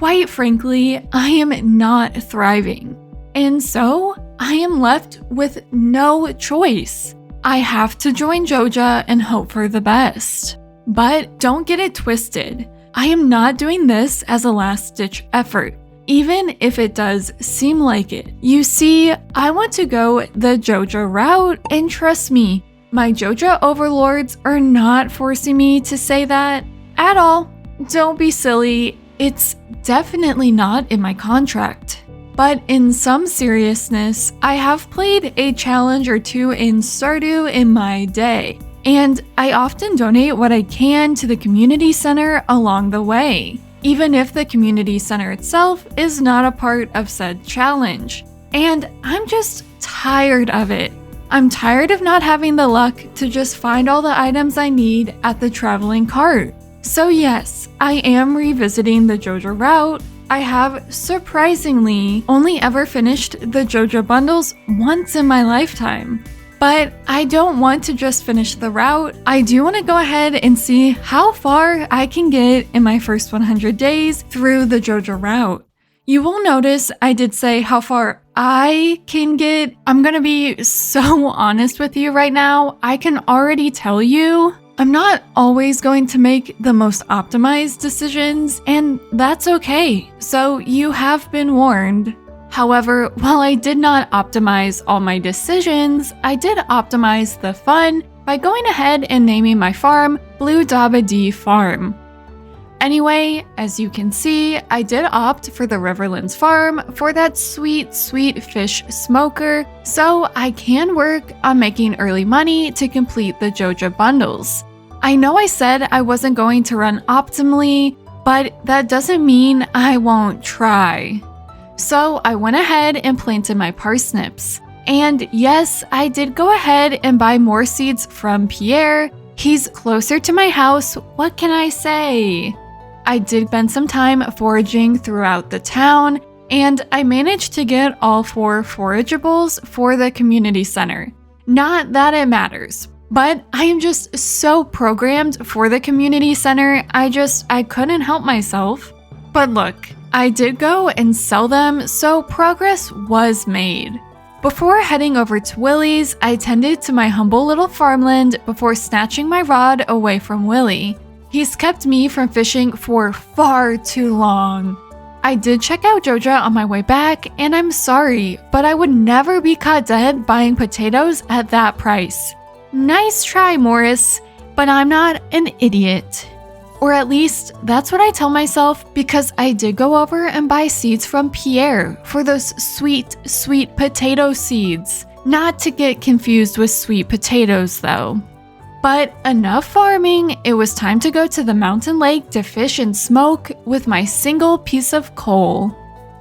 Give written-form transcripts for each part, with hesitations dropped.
Quite frankly, I am not thriving. And so, I am left with no choice. I have to join Joja and hope for the best. But don't get it twisted. I am not doing this as a last-ditch effort, even if it does seem like it. You see, I want to go the Joja route, and trust me, my Joja overlords are not forcing me to say that at all. Don't be silly, it's definitely not in my contract. But in some seriousness, I have played a challenge or two in Stardew in my day, and I often donate what I can to the community center along the way, even if the community center itself is not a part of said challenge. And I'm just tired of it. I'm tired of not having the luck to just find all the items I need at the traveling cart. So yes, I am revisiting the Joja route. I have surprisingly only ever finished the Joja bundles once in my lifetime. But I don't want to just finish the route. I do want to go ahead and see how far I can get in my first 100 days through the Joja route. You will notice I did say how far I can get. I'm gonna be so honest with you right now. I can already tell you I'm not always going to make the most optimized decisions, and that's okay. So you have been warned. However, while I did not optimize all my decisions, I did optimize the fun by going ahead and naming my farm Blue Daba D Farm. Anyway, as you can see, I did opt for the Riverlands farm for that sweet, sweet fish smoker, so I can work on making early money to complete the Joja bundles. I know I said I wasn't going to run optimally, but that doesn't mean I won't try. So I went ahead and planted my parsnips. And yes, I did go ahead and buy more seeds from Pierre. He's closer to my house, what can I say? I did spend some time foraging throughout the town, and I managed to get all 4 forageables for the community center. Not that it matters, but I am just so programmed for the community center, I couldn't help myself. But look, I did go and sell them, so progress was made. Before heading over to Willie's, I tended to my humble little farmland before snatching my rod away from Willie. He's kept me from fishing for far too long. I did check out Joja on my way back, and I'm sorry, but I would never be caught dead buying potatoes at that price. Nice try, Morris, but I'm not an idiot. Or at least, that's what I tell myself, because I did go over and buy seeds from Pierre for those sweet, sweet potato seeds. Not to get confused with sweet potatoes, though. But enough farming, it was time to go to the mountain lake to fish and smoke with my single piece of coal.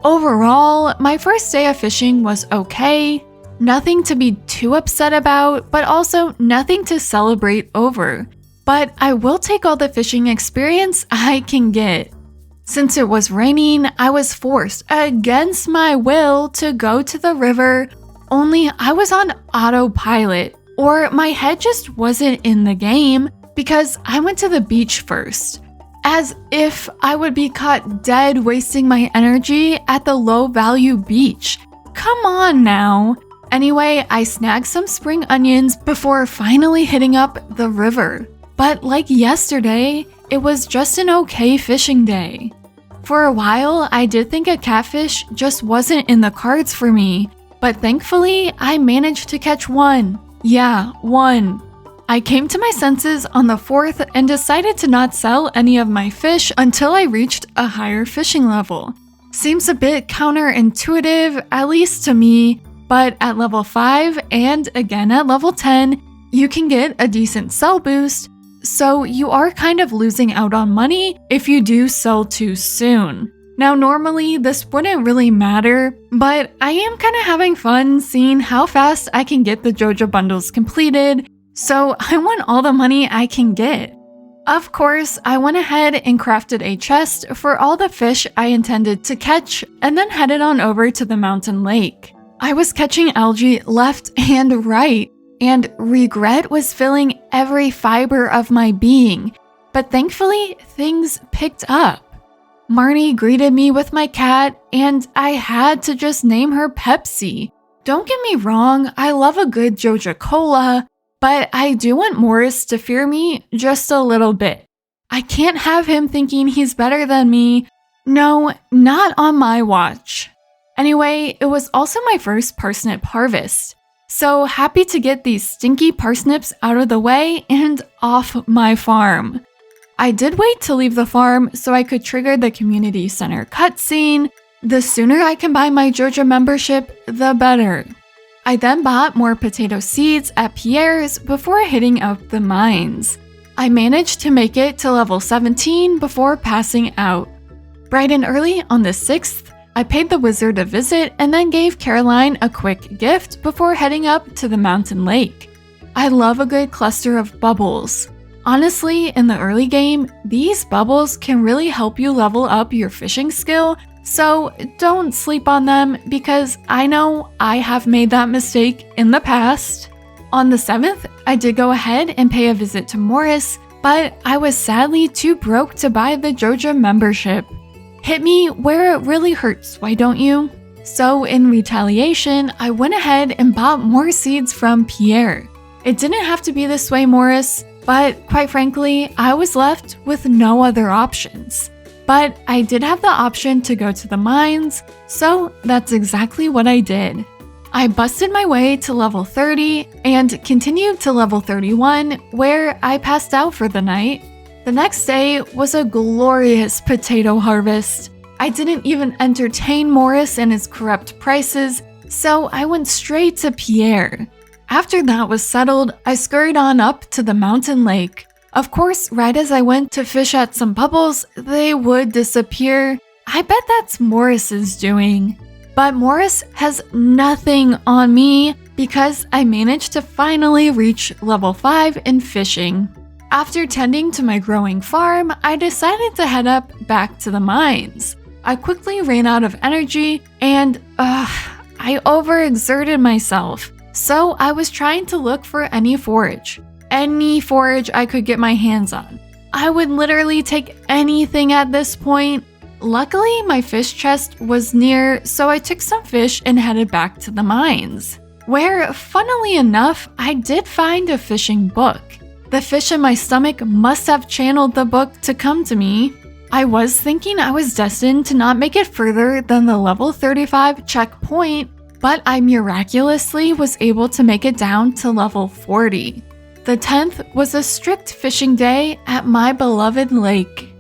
Overall, my first day of fishing was okay. Nothing to be too upset about, but also nothing to celebrate over. But I will take all the fishing experience I can get. Since it was raining, I was forced, against my will, to go to the river, only I was on autopilot, or my head just wasn't in the game, because I went to the beach first. As if I would be caught dead wasting my energy at the low-value beach. Come on now. Anyway, I snagged some spring onions before finally hitting up the river. But like yesterday, it was just an okay fishing day. For a while, I did think a catfish just wasn't in the cards for me, but thankfully, I managed to catch one. Yeah, one. I came to my senses on the 4th and decided to not sell any of my fish until I reached a higher fishing level. Seems a bit counterintuitive, at least to me, but at level 5 and again at level 10, you can get a decent sell boost. So you are kind of losing out on money if you do sell too soon. Now normally this wouldn't really matter, but I am kind of having fun seeing how fast I can get the Joja bundles completed, so I want all the money I can get. Of course, I went ahead and crafted a chest for all the fish I intended to catch and then headed on over to the mountain lake. I was catching algae left and right, and regret was filling every fiber of my being, but thankfully things picked up. Marnie greeted me with my cat, and I had to just name her Pepsi. Don't get me wrong, I love a good Joja Cola, but I do want Morris to fear me just a little bit. I can't have him thinking he's better than me. No, not on my watch. Anyway, it was also my first parsnip harvest. So happy to get these stinky parsnips out of the way and off my farm. I did wait to leave the farm so I could trigger the community center cutscene. The sooner I can buy my Joja membership, the better. I then bought more potato seeds at Pierre's before hitting up the mines. I managed to make it to level 17 before passing out. Bright and early on the 6th, I paid the wizard a visit and then gave Caroline a quick gift before heading up to the mountain lake. I love a good cluster of bubbles. Honestly, in the early game, these bubbles can really help you level up your fishing skill, so don't sleep on them because I know I have made that mistake in the past. On the 7th, I did go ahead and pay a visit to Morris, but I was sadly too broke to buy the Joja membership. Hit me where it really hurts, why don't you? So in retaliation, I went ahead and bought more seeds from Pierre. It didn't have to be this way, Morris, but quite frankly, I was left with no other options. But I did have the option to go to the mines, so that's exactly what I did. I busted my way to level 30 and continued to level 31, where I passed out for the night. The next day was a glorious potato harvest. I didn't even entertain Morris and his corrupt prices, so I went straight to Pierre. After that was settled, I scurried on up to the mountain lake. Of course, right as I went to fish at some bubbles, they would disappear. I bet that's Morris's doing. But Morris has nothing on me because I managed to finally reach level 5 in fishing. After tending to my growing farm, I decided to head up back to the mines. I quickly ran out of energy and, I overexerted myself. So I was trying to look for any forage I could get my hands on. I would literally take anything at this point. Luckily, my fish chest was near, so I took some fish and headed back to the mines, where, funnily enough, I did find a fishing book. The fish in my stomach must have channeled the book to come to me. I was thinking I was destined to not make it further than the level 35 checkpoint, but I miraculously was able to make it down to level 40. The 10th was a strict fishing day at my beloved lake.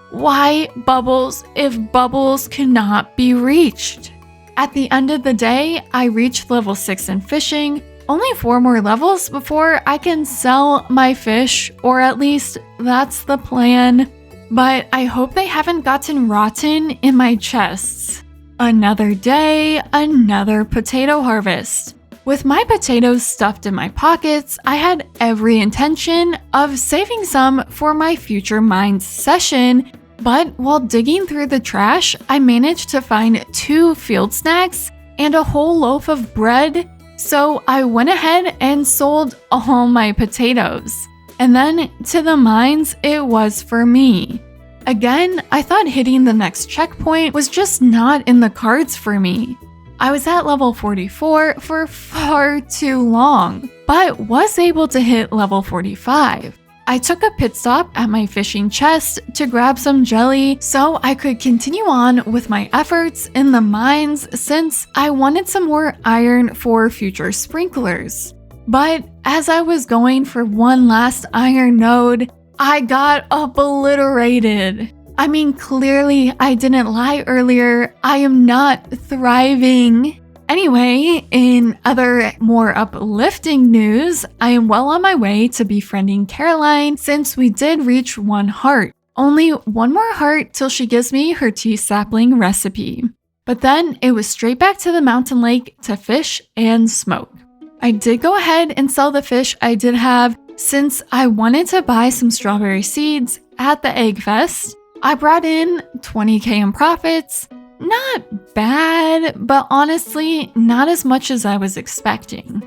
Why bubbles if bubbles cannot be reached? At the end of the day, I reached level 6 in fishing, only 4 more levels before I can sell my fish, or at least that's the plan. But I hope they haven't gotten rotten in my chests. Another day, another potato harvest. With my potatoes stuffed in my pockets, I had every intention of saving some for my future mines session, but while digging through the trash, I managed to find 2 field snacks and a whole loaf of bread, so I went ahead and sold all my potatoes. And then to the mines it was for me. Again, I thought hitting the next checkpoint was just not in the cards for me. I was at level 44 for far too long, but was able to hit level 45. I took a pit stop at my fishing chest to grab some jelly so I could continue on with my efforts in the mines since I wanted some more iron for future sprinklers. But as I was going for one last iron node, I got obliterated. I mean, clearly I didn't lie earlier. I am not thriving. Anyway, in other more uplifting news, I am well on my way to befriending Caroline since we did reach 1 heart. Only 1 more heart till she gives me her tea sapling recipe. But then it was straight back to the mountain lake to fish and smoke. I did go ahead and sell the fish I did have since I wanted to buy some strawberry seeds at the Egg Fest. I brought in 20k in profits. Not bad, but honestly, not as much as I was expecting.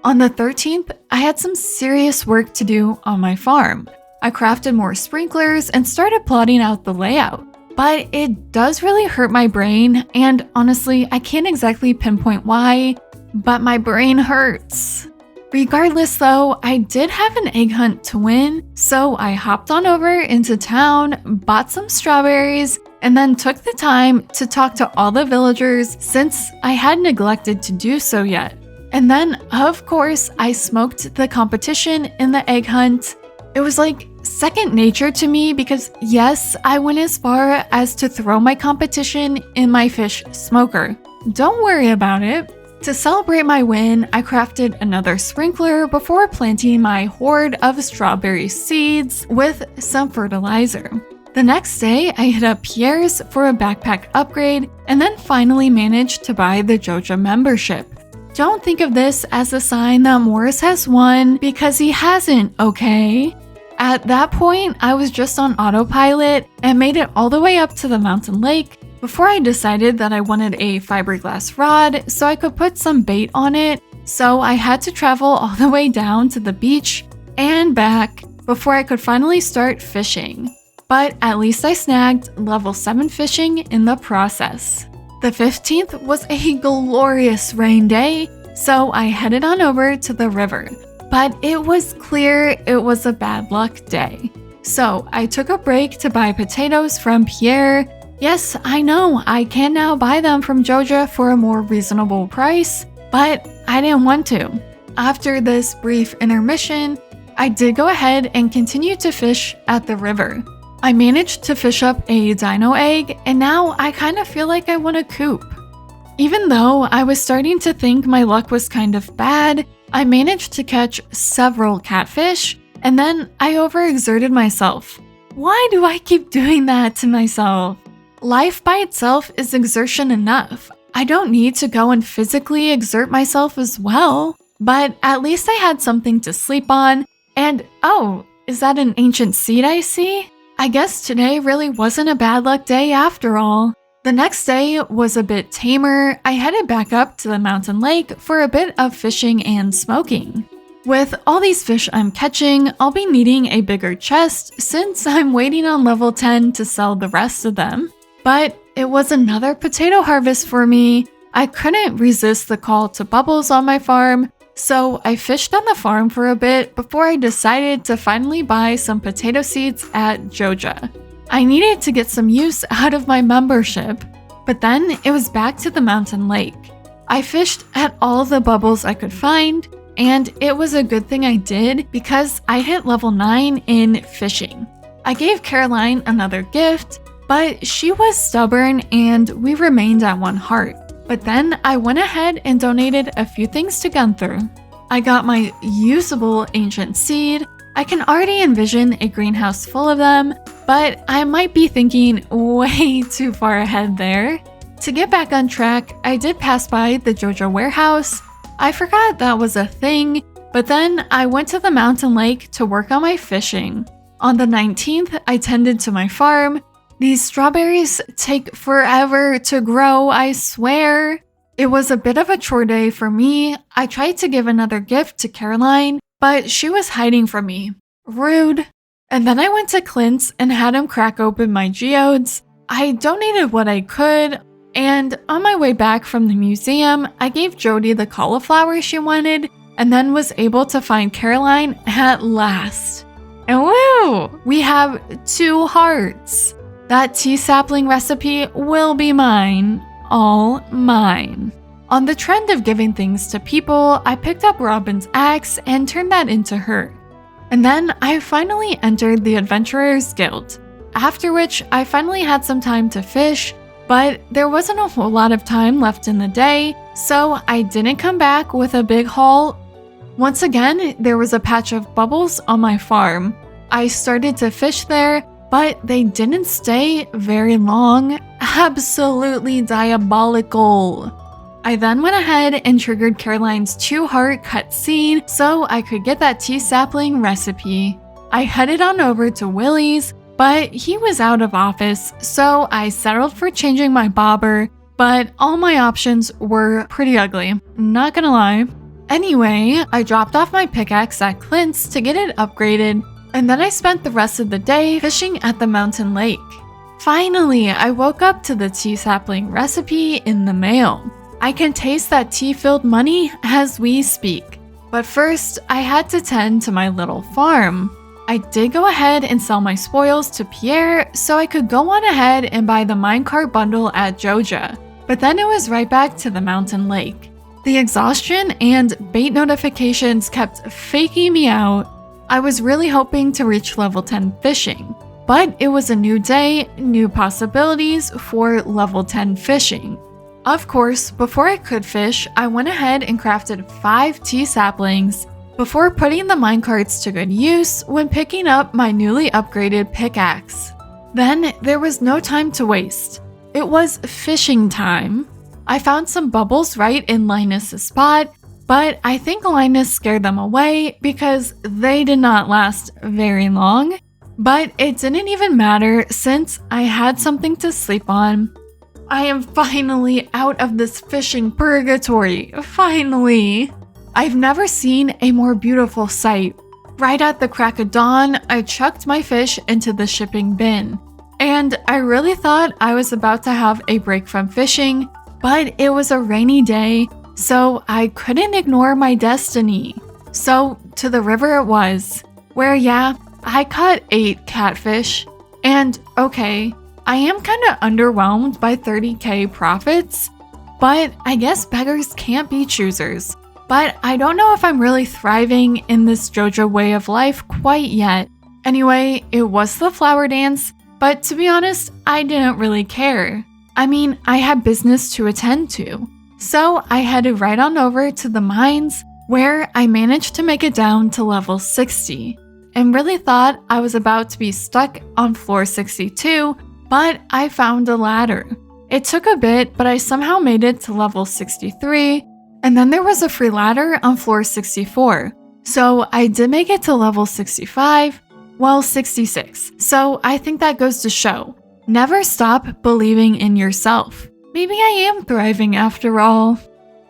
On the 13th, I had some serious work to do on my farm. I crafted more sprinklers and started plotting out the layout. but it does really hurt my brain, and honestly, I can't exactly pinpoint why, but my brain hurts. Regardless though, I did have an egg hunt to win, so I hopped on over into town, bought some strawberries, and then took the time to talk to all the villagers since I had neglected to do so yet. And then, of course, I smoked the competition in the egg hunt. It was like second nature to me because yes, I went as far as to throw my competition in my fish smoker. Don't worry about it. To celebrate my win, I crafted another sprinkler before planting my hoard of strawberry seeds with some fertilizer. The next day, I hit up Pierre's for a backpack upgrade and then finally managed to buy the Joja membership. Don't think of this as a sign that Morris has won because he hasn't, okay? At that point, I was just on autopilot and made it all the way up to the mountain lake before I decided that I wanted a fiberglass rod so I could put some bait on it. So I had to travel all the way down to the beach and back before I could finally start fishing. But at least I snagged level 7 fishing in the process. The 15th was a glorious rain day, so I headed on over to the river. But it was clear it was a bad luck day. So I took a break to buy potatoes from Pierre. Yes, I know, I can now buy them from Joja for a more reasonable price, but I didn't want to. After this brief intermission, I did go ahead and continue to fish at the river. I managed to fish up a dino egg, and now I kind of feel like I want a coop. Even though I was starting to think my luck was kind of bad, I managed to catch several catfish, and then I overexerted myself. Why do I keep doing that to myself? Life by itself is exertion enough. I don't need to go and physically exert myself as well. But at least I had something to sleep on. And oh, is that an ancient seed I see? I guess today really wasn't a bad luck day after all. The next day was a bit tamer. I headed back up to the mountain lake for a bit of fishing and smoking. With all these fish I'm catching, I'll be needing a bigger chest since I'm waiting on level 10 to sell the rest of them. But it was another potato harvest for me. I couldn't resist the call to Bubbles on my farm, so I fished on the farm for a bit before I decided to finally buy some potato seeds at Joja. I needed to get some use out of my membership, but then it was back to the mountain lake. I fished at all the bubbles I could find, and it was a good thing I did because I hit level 9 in fishing. I gave Caroline another gift, but she was stubborn and we remained at 1 heart. But then I went ahead and donated a few things to Gunther. I got my usable ancient seed. I can already envision a greenhouse full of them, but I might be thinking way too far ahead there. To get back on track, I did pass by the Joja warehouse. I forgot that was a thing, but then I went to the mountain lake to work on my fishing. On the 19th, I tended to my farm. These strawberries take forever to grow, I swear. It was a bit of a chore day for me. I tried to give another gift to Caroline, but she was hiding from me. Rude. And then I went to Clint's and had him crack open my geodes. I donated what I could, and on my way back from the museum, I gave Jody the cauliflower she wanted, and then was able to find Caroline at last. And woo! We have 2 hearts. That tea sapling recipe will be mine. All mine. On the trend of giving things to people, I picked up Robin's axe and turned that into her. And then I finally entered the Adventurers Guild, after which I finally had some time to fish, but there wasn't a whole lot of time left in the day, so I didn't come back with a big haul. Once again, there was a patch of bubbles on my farm. I started to fish there, but they didn't stay very long. Absolutely diabolical. I then went ahead and triggered Caroline's 2-heart cutscene so I could get that tea sapling recipe. I headed on over to Willie's, but he was out of office, so I settled for changing my bobber, but all my options were pretty ugly, not gonna lie. Anyway, I dropped off my pickaxe at Clint's to get it upgraded, and then I spent the rest of the day fishing at the mountain lake. Finally, I woke up to the tea sapling recipe in the mail. I can taste that tea-filled money as we speak. But first, I had to tend to my little farm. I did go ahead and sell my spoils to Pierre so I could go on ahead and buy the minecart bundle at Joja. But then it was right back to the mountain lake. The exhaustion and bait notifications kept faking me out. I was really hoping to reach level 10 fishing. But it was a new day, new possibilities for level 10 fishing. Of course, before I could fish, I went ahead and crafted 5 tea saplings before putting the minecarts to good use when picking up my newly upgraded pickaxe. Then there was no time to waste. It was fishing time. I found some bubbles right in Linus's spot, but I think Linus scared them away because they did not last very long. But it didn't even matter since I had something to sleep on. I am finally out of this fishing purgatory. Finally! I've never seen a more beautiful sight. Right at the crack of dawn, I chucked my fish into the shipping bin. And I really thought I was about to have a break from fishing, but it was a rainy day, so I couldn't ignore my destiny. So to the river it was, where I caught 8 catfish, and okay, I am kinda underwhelmed by 30k profits, but I guess beggars can't be choosers. But I don't know if I'm really thriving in this Joja way of life quite yet. Anyway, it was the flower dance, but to be honest, I didn't really care. I mean, I had business to attend to. So I headed right on over to the mines, where I managed to make it down to level 60. And really thought I was about to be stuck on floor 62, but I found a ladder. It took a bit, but I somehow made it to level 63, and then there was a free ladder on floor 64. So I did make it to level 65, well 66. So I think that goes to show, never stop believing in yourself. Maybe I am thriving after all.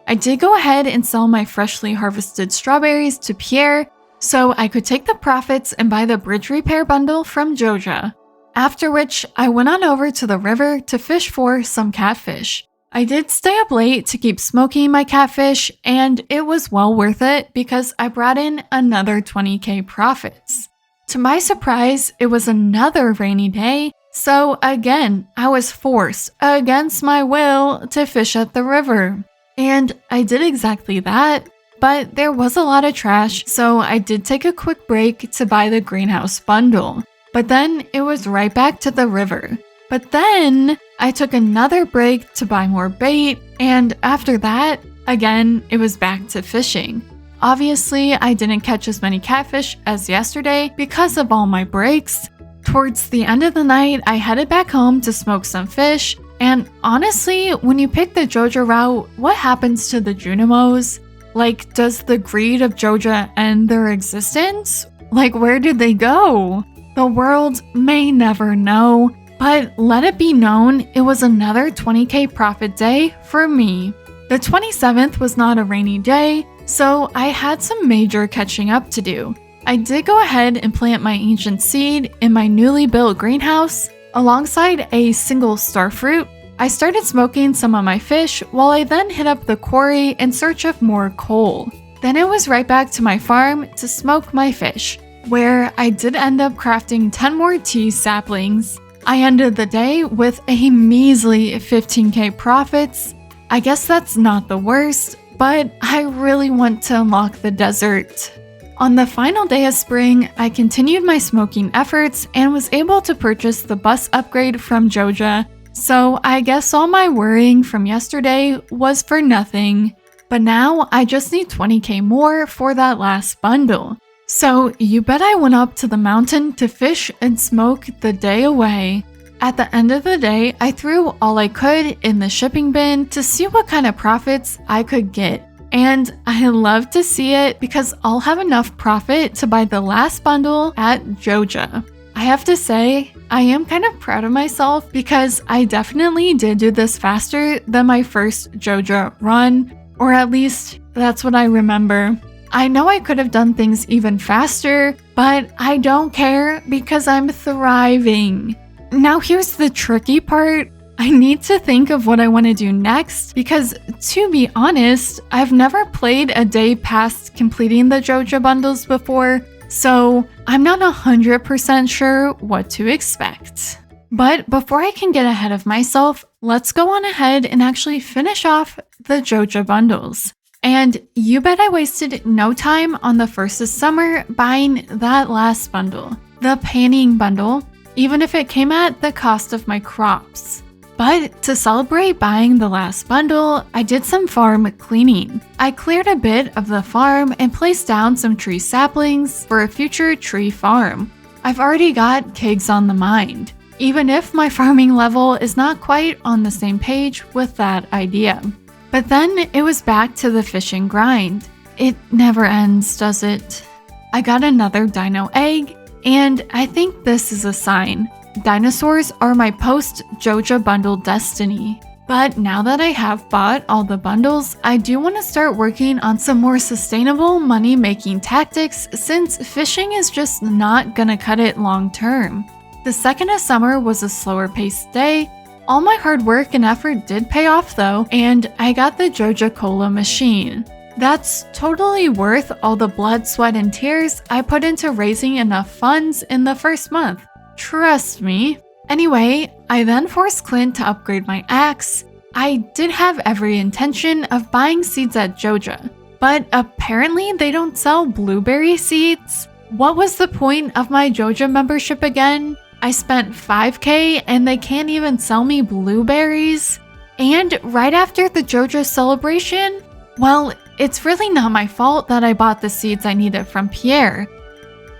I did go ahead and sell my freshly harvested strawberries to Pierre, so I could take the profits and buy the bridge repair bundle from Joja. After which, I went on over to the river to fish for some catfish. I did stay up late to keep smoking my catfish, and it was well worth it because I brought in another 20k profits. To my surprise, it was another rainy day, so again, I was forced, against my will, to fish at the river. And I did exactly that. But there was a lot of trash, so I did take a quick break to buy the greenhouse bundle. But then it was right back to the river. But then I took another break to buy more bait, and after that, again, it was back to fishing. Obviously, I didn't catch as many catfish as yesterday because of all my breaks. Towards the end of the night, I headed back home to smoke some fish, and honestly, when you pick the Joja route, what happens to the Junimos? Like, does the greed of Joja end their existence? Like, where did they go? The world may never know, but let it be known it was another 20k profit day for me. The 27th was not a rainy day, so I had some major catching up to do. I did go ahead and plant my ancient seed in my newly built greenhouse alongside a single starfruit. I started smoking some of my fish while I then hit up the quarry in search of more coal. Then it was right back to my farm to smoke my fish, where I did end up crafting 10 more tea saplings. I ended the day with a measly 15k profits. I guess that's not the worst, but I really want to unlock the desert. On the final day of spring, I continued my smoking efforts and was able to purchase the bus upgrade from Joja. So I guess all my worrying from yesterday was for nothing. But now I just need 20k more for that last bundle. So you bet I went up to the mountain to fish and smoke the day away. At the end of the day, I threw all I could in the shipping bin to see what kind of profits I could get. And I love to see it because I'll have enough profit to buy the last bundle at Joja. I have to say, I am kind of proud of myself because I definitely did do this faster than my first Joja run, or at least that's what I remember. I know I could have done things even faster, but I don't care because I'm thriving. Now here's the tricky part. I need to think of what I want to do next because, to be honest, I've never played a day past completing the Joja bundles before, so I'm not 100% sure what to expect. But before I can get ahead of myself, let's go on ahead and actually finish off the Joja bundles. And you bet I wasted no time on the first of summer buying that last bundle, the panning bundle, even if it came at the cost of my crops. But to celebrate buying the last bundle, I did some farm cleaning. I cleared a bit of the farm and placed down some tree saplings for a future tree farm. I've already got kegs on the mind, even if my farming level is not quite on the same page with that idea. But then it was back to the fishing grind. It never ends, does it? I got another dino egg, and I think this is a sign. Dinosaurs are my post-Joja bundle destiny. But now that I have bought all the bundles, I do want to start working on some more sustainable money-making tactics since fishing is just not gonna cut it long term. The second of summer was a slower paced day. All my hard work and effort did pay off though, and I got the Joja Cola machine. That's totally worth all the blood, sweat, and tears I put into raising enough funds in the first month. Trust me. Anyway, I then forced Clint to upgrade my axe. I did have every intention of buying seeds at Joja, but apparently they don't sell blueberry seeds. What was the point of my Joja membership again? I spent $5,000 and they can't even sell me blueberries? And right after the Joja celebration? Well, it's really not my fault that I bought the seeds I needed from Pierre.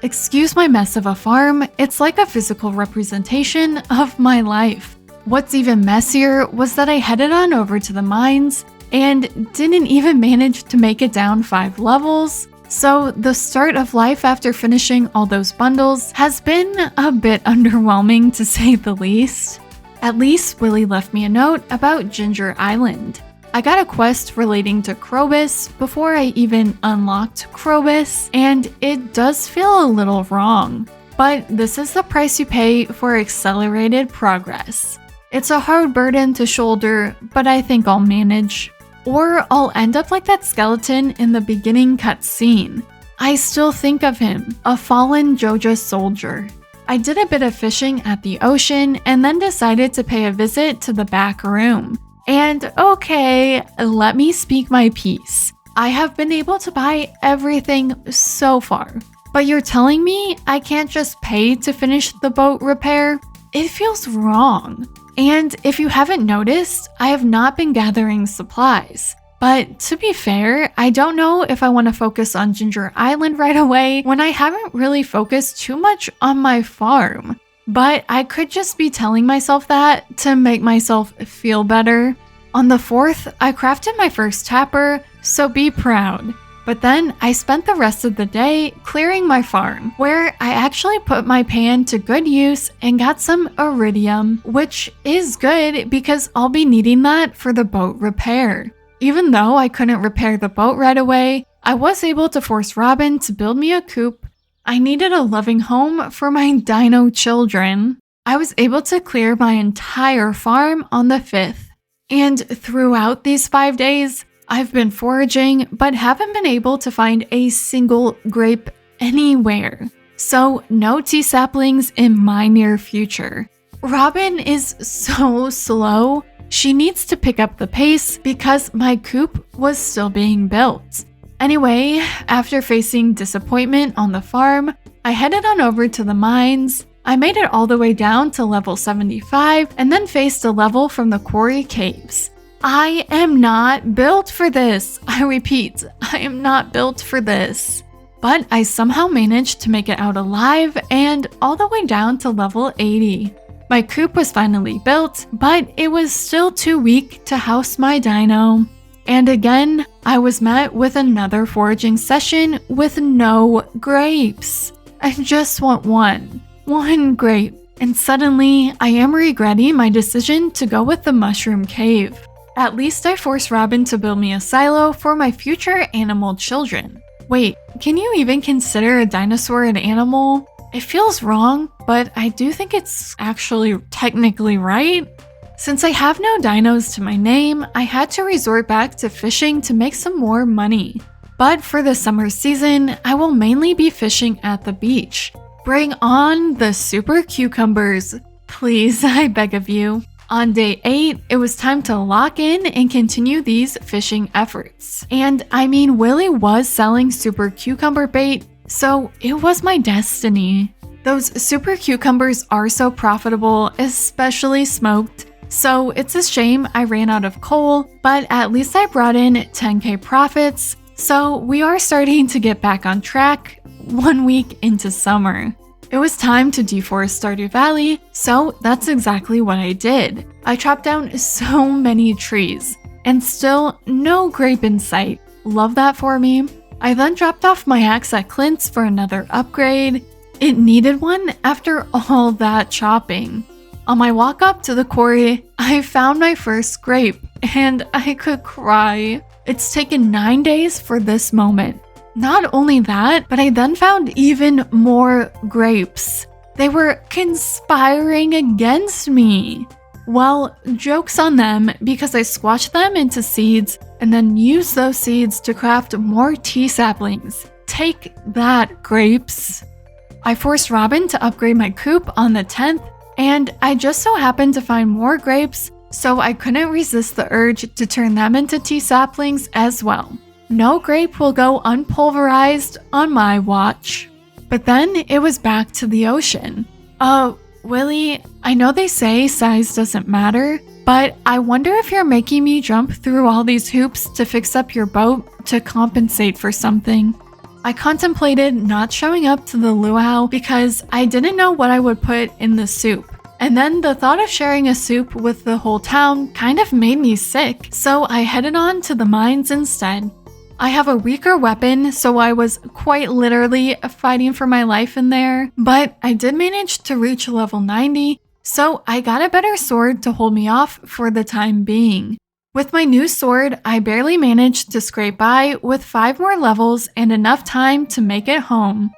Excuse my mess of a farm, it's like a physical representation of my life. What's even messier was that I headed on over to the mines and didn't even manage to make it down 5 levels. So the start of life after finishing all those bundles has been a bit underwhelming to say the least. At least Willie left me a note about Ginger Island. I got a quest relating to Krobus before I even unlocked Krobus, and it does feel a little wrong. But this is the price you pay for accelerated progress. It's a hard burden to shoulder, but I think I'll manage. Or I'll end up like that skeleton in the beginning cutscene. I still think of him, a fallen Joja soldier. I did a bit of fishing at the ocean and then decided to pay a visit to the back room. And okay, let me speak my piece. I have been able to buy everything so far. But you're telling me I can't just pay to finish the boat repair? It feels wrong. And if you haven't noticed, I have not been gathering supplies. But to be fair, I don't know if I want to focus on Ginger Island right away when I haven't really focused too much on my farm. But I could just be telling myself that to make myself feel better. On the 4th, I crafted my first tapper, so be proud. But then I spent the rest of the day clearing my farm, where I actually put my pan to good use and got some iridium, which is good because I'll be needing that for the boat repair. Even though I couldn't repair the boat right away, I was able to force Robin to build me a coop. I needed a loving home for my dino children. I was able to clear my entire farm on the 5th. And throughout these 5 days, I've been foraging, but haven't been able to find a single grape anywhere. So no tea saplings in my near future. Robin is so slow. She needs to pick up the pace because my coop was still being built. Anyway, after facing disappointment on the farm, I headed on over to the mines. I made it all the way down to level 75 and then faced a level from the quarry caves. I am not built for this. I repeat, I am not built for this. But I somehow managed to make it out alive and all the way down to level 80. My coop was finally built, but it was still too weak to house my dino. And again, I was met with another foraging session with no grapes. I just want one grape. And suddenly, I am regretting my decision to go with the mushroom cave. At least I forced Robin to build me a silo for my future animal children. Wait, can you even consider a dinosaur an animal? It feels wrong, but I do think it's actually technically right. Since I have no dinos to my name, I had to resort back to fishing to make some more money. But for the summer season, I will mainly be fishing at the beach. Bring on the super cucumbers. Please, I beg of you. On day 8, it was time to lock in and continue these fishing efforts. And I mean, Willie was selling super cucumber bait, so it was my destiny. Those super cucumbers are so profitable, especially smoked. So it's a shame I ran out of coal, but at least I brought in 10k profits. So we are starting to get back on track 1 week into summer. It was time to deforest Stardew Valley, so that's exactly what I did. I chopped down so many trees, and still no grape in sight. Love that for me. I then dropped off my axe at Clint's for another upgrade. It needed one after all that chopping. On my walk up to the quarry, I found my first grape, and I could cry. It's taken 9 days for this moment. Not only that, but I then found even more grapes. They were conspiring against me. Well, joke's on them because I squashed them into seeds and then used those seeds to craft more tea saplings. Take that, grapes. I forced Robin to upgrade my coop on the 10th, and I just so happened to find more grapes, so I couldn't resist the urge to turn them into tea saplings as well. No grape will go unpulverized on my watch. But then it was back to the ocean. Willie, I know they say size doesn't matter, but I wonder if you're making me jump through all these hoops to fix up your boat to compensate for something. I contemplated not showing up to the luau because I didn't know what I would put in the soup. And then the thought of sharing a soup with the whole town kind of made me sick, so I headed on to the mines instead. I have a weaker weapon, so I was quite literally fighting for my life in there, but I did manage to reach level 90, so I got a better sword to hold me off for the time being. With my new sword, I barely managed to scrape by with 5 more levels and enough time to make it home.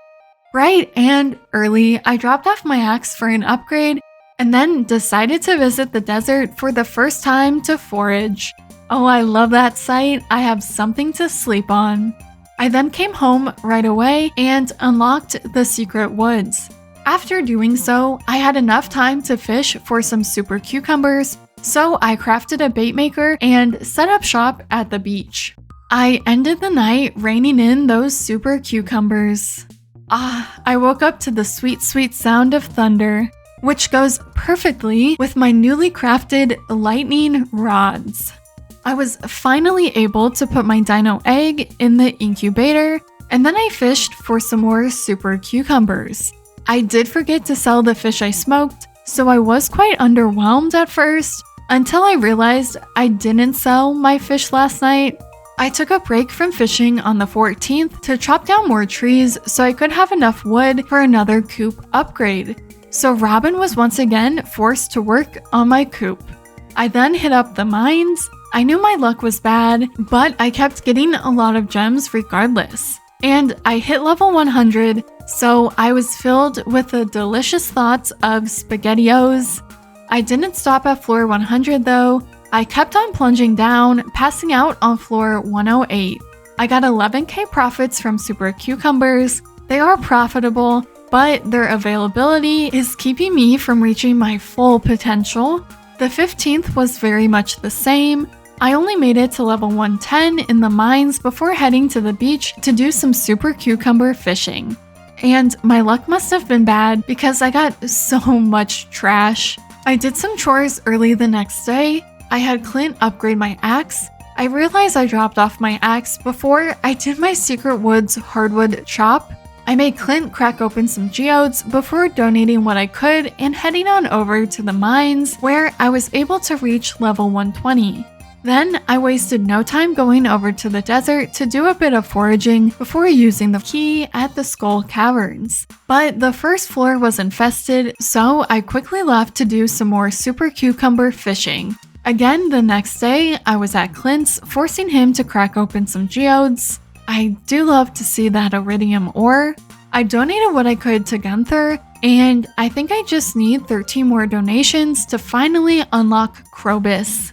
Bright and early, I dropped off my axe for an upgrade and then decided to visit the desert for the first time to forage. Oh, I love that sight. I have something to sleep on. I then came home right away and unlocked the secret woods. After doing so, I had enough time to fish for some super cucumbers, so I crafted a bait maker and set up shop at the beach. I ended the night reining in those super cucumbers. I woke up to the sweet, sweet sound of thunder, which goes perfectly with my newly crafted lightning rods. I was finally able to put my dino egg in the incubator, and then I fished for some more super cucumbers. I did forget to sell the fish I smoked, so I was quite underwhelmed at first, until I realized I didn't sell my fish last night. I took a break from fishing on the 14th to chop down more trees so I could have enough wood for another coop upgrade. So Robin was once again forced to work on my coop. I then hit up the mines. I knew my luck was bad, but I kept getting a lot of gems regardless. And I hit level 100, so I was filled with the delicious thoughts of SpaghettiOs. I didn't stop at floor 100 though. I kept on plunging down, passing out on floor 108. I got 11k profits from super cucumbers. They are profitable, but their availability is keeping me from reaching my full potential. The 15th was very much the same. I only made it to level 110 in the mines before heading to the beach to do some super cucumber fishing. And my luck must have been bad because I got so much trash. I did some chores early the next day. I had Clint upgrade my axe. I realized I dropped off my axe before I did my Secret Woods hardwood chop. I made Clint crack open some geodes before donating what I could and heading on over to the mines where I was able to reach level 120. Then I wasted no time going over to the desert to do a bit of foraging before using the key at the Skull Caverns. But the first floor was infested, so I quickly left to do some more super cucumber fishing. Again, the next day, I was at Clint's, forcing him to crack open some geodes. I do love to see that iridium ore. I donated what I could to Gunther, and I think I just need 13 more donations to finally unlock Krobus.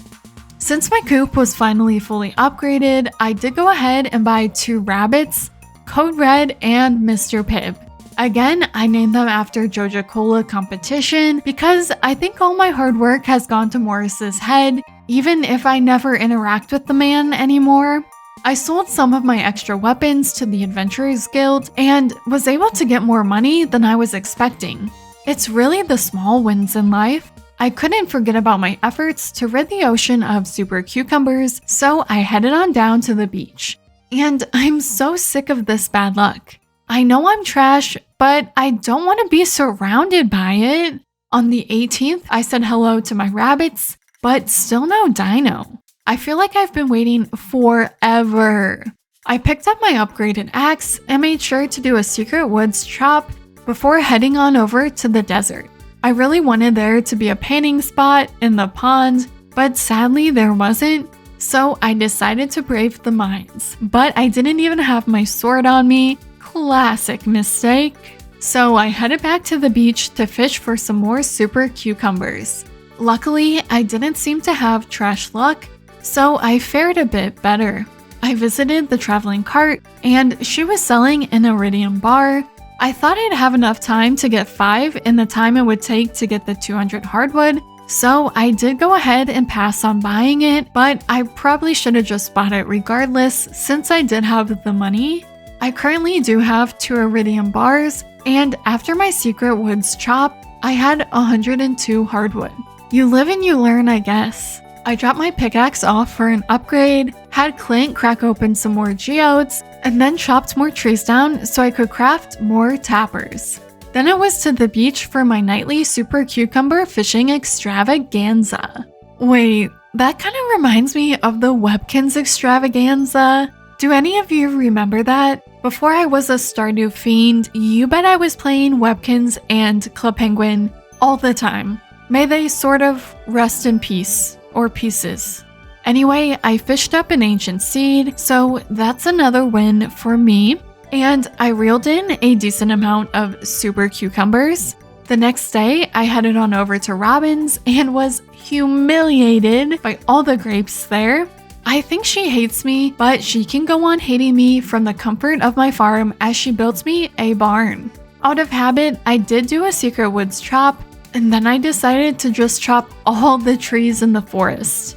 Since my coop was finally fully upgraded, I did go ahead and buy 2 rabbits, Code Red and Mr. Pibb. Again, I named them after Joja Cola competition because I think all my hard work has gone to Morris's head, even if I never interact with the man anymore. I sold some of my extra weapons to the Adventurers Guild and was able to get more money than I was expecting. It's really the small wins in life. I couldn't forget about my efforts to rid the ocean of super cucumbers, so I headed on down to the beach. And I'm so sick of this bad luck. I know I'm trash, but I don't want to be surrounded by it. On the 18th, I said hello to my rabbits, but still no dino. I feel like I've been waiting forever. I picked up my upgraded axe and made sure to do a secret woods chop before heading on over to the desert. I really wanted there to be a painting spot in the pond, but sadly there wasn't, so I decided to brave the mines. But I didn't even have my sword on me. Classic mistake. So I headed back to the beach to fish for some more super cucumbers. Luckily, I didn't seem to have trash luck, so I fared a bit better. I visited the traveling cart, and she was selling an iridium bar. I thought I'd have enough time to get 5 in the time it would take to get the 200 hardwood, so I did go ahead and pass on buying it, but I probably should have just bought it regardless since I did have the money. I currently do have 2 iridium bars, and after my secret woods chop, I had 102 hardwood. You live and you learn, I guess. I dropped my pickaxe off for an upgrade, had Clint crack open some more geodes, and then chopped more trees down so I could craft more tappers. Then it was to the beach for my nightly super cucumber fishing extravaganza. Wait, that kind of reminds me of the Webkinz extravaganza. Do any of you remember that? Before I was a Stardew fiend, you bet I was playing Webkinz and Club Penguin all the time. May they sort of rest in peace, or pieces. Anyway, I fished up an ancient seed, so that's another win for me. And I reeled in a decent amount of super cucumbers. The next day, I headed on over to Robin's and was humiliated by all the grapes there. I think she hates me, but she can go on hating me from the comfort of my farm as she built me a barn. Out of habit, I did do a secret woods chop, and then I decided to just chop all the trees in the forest.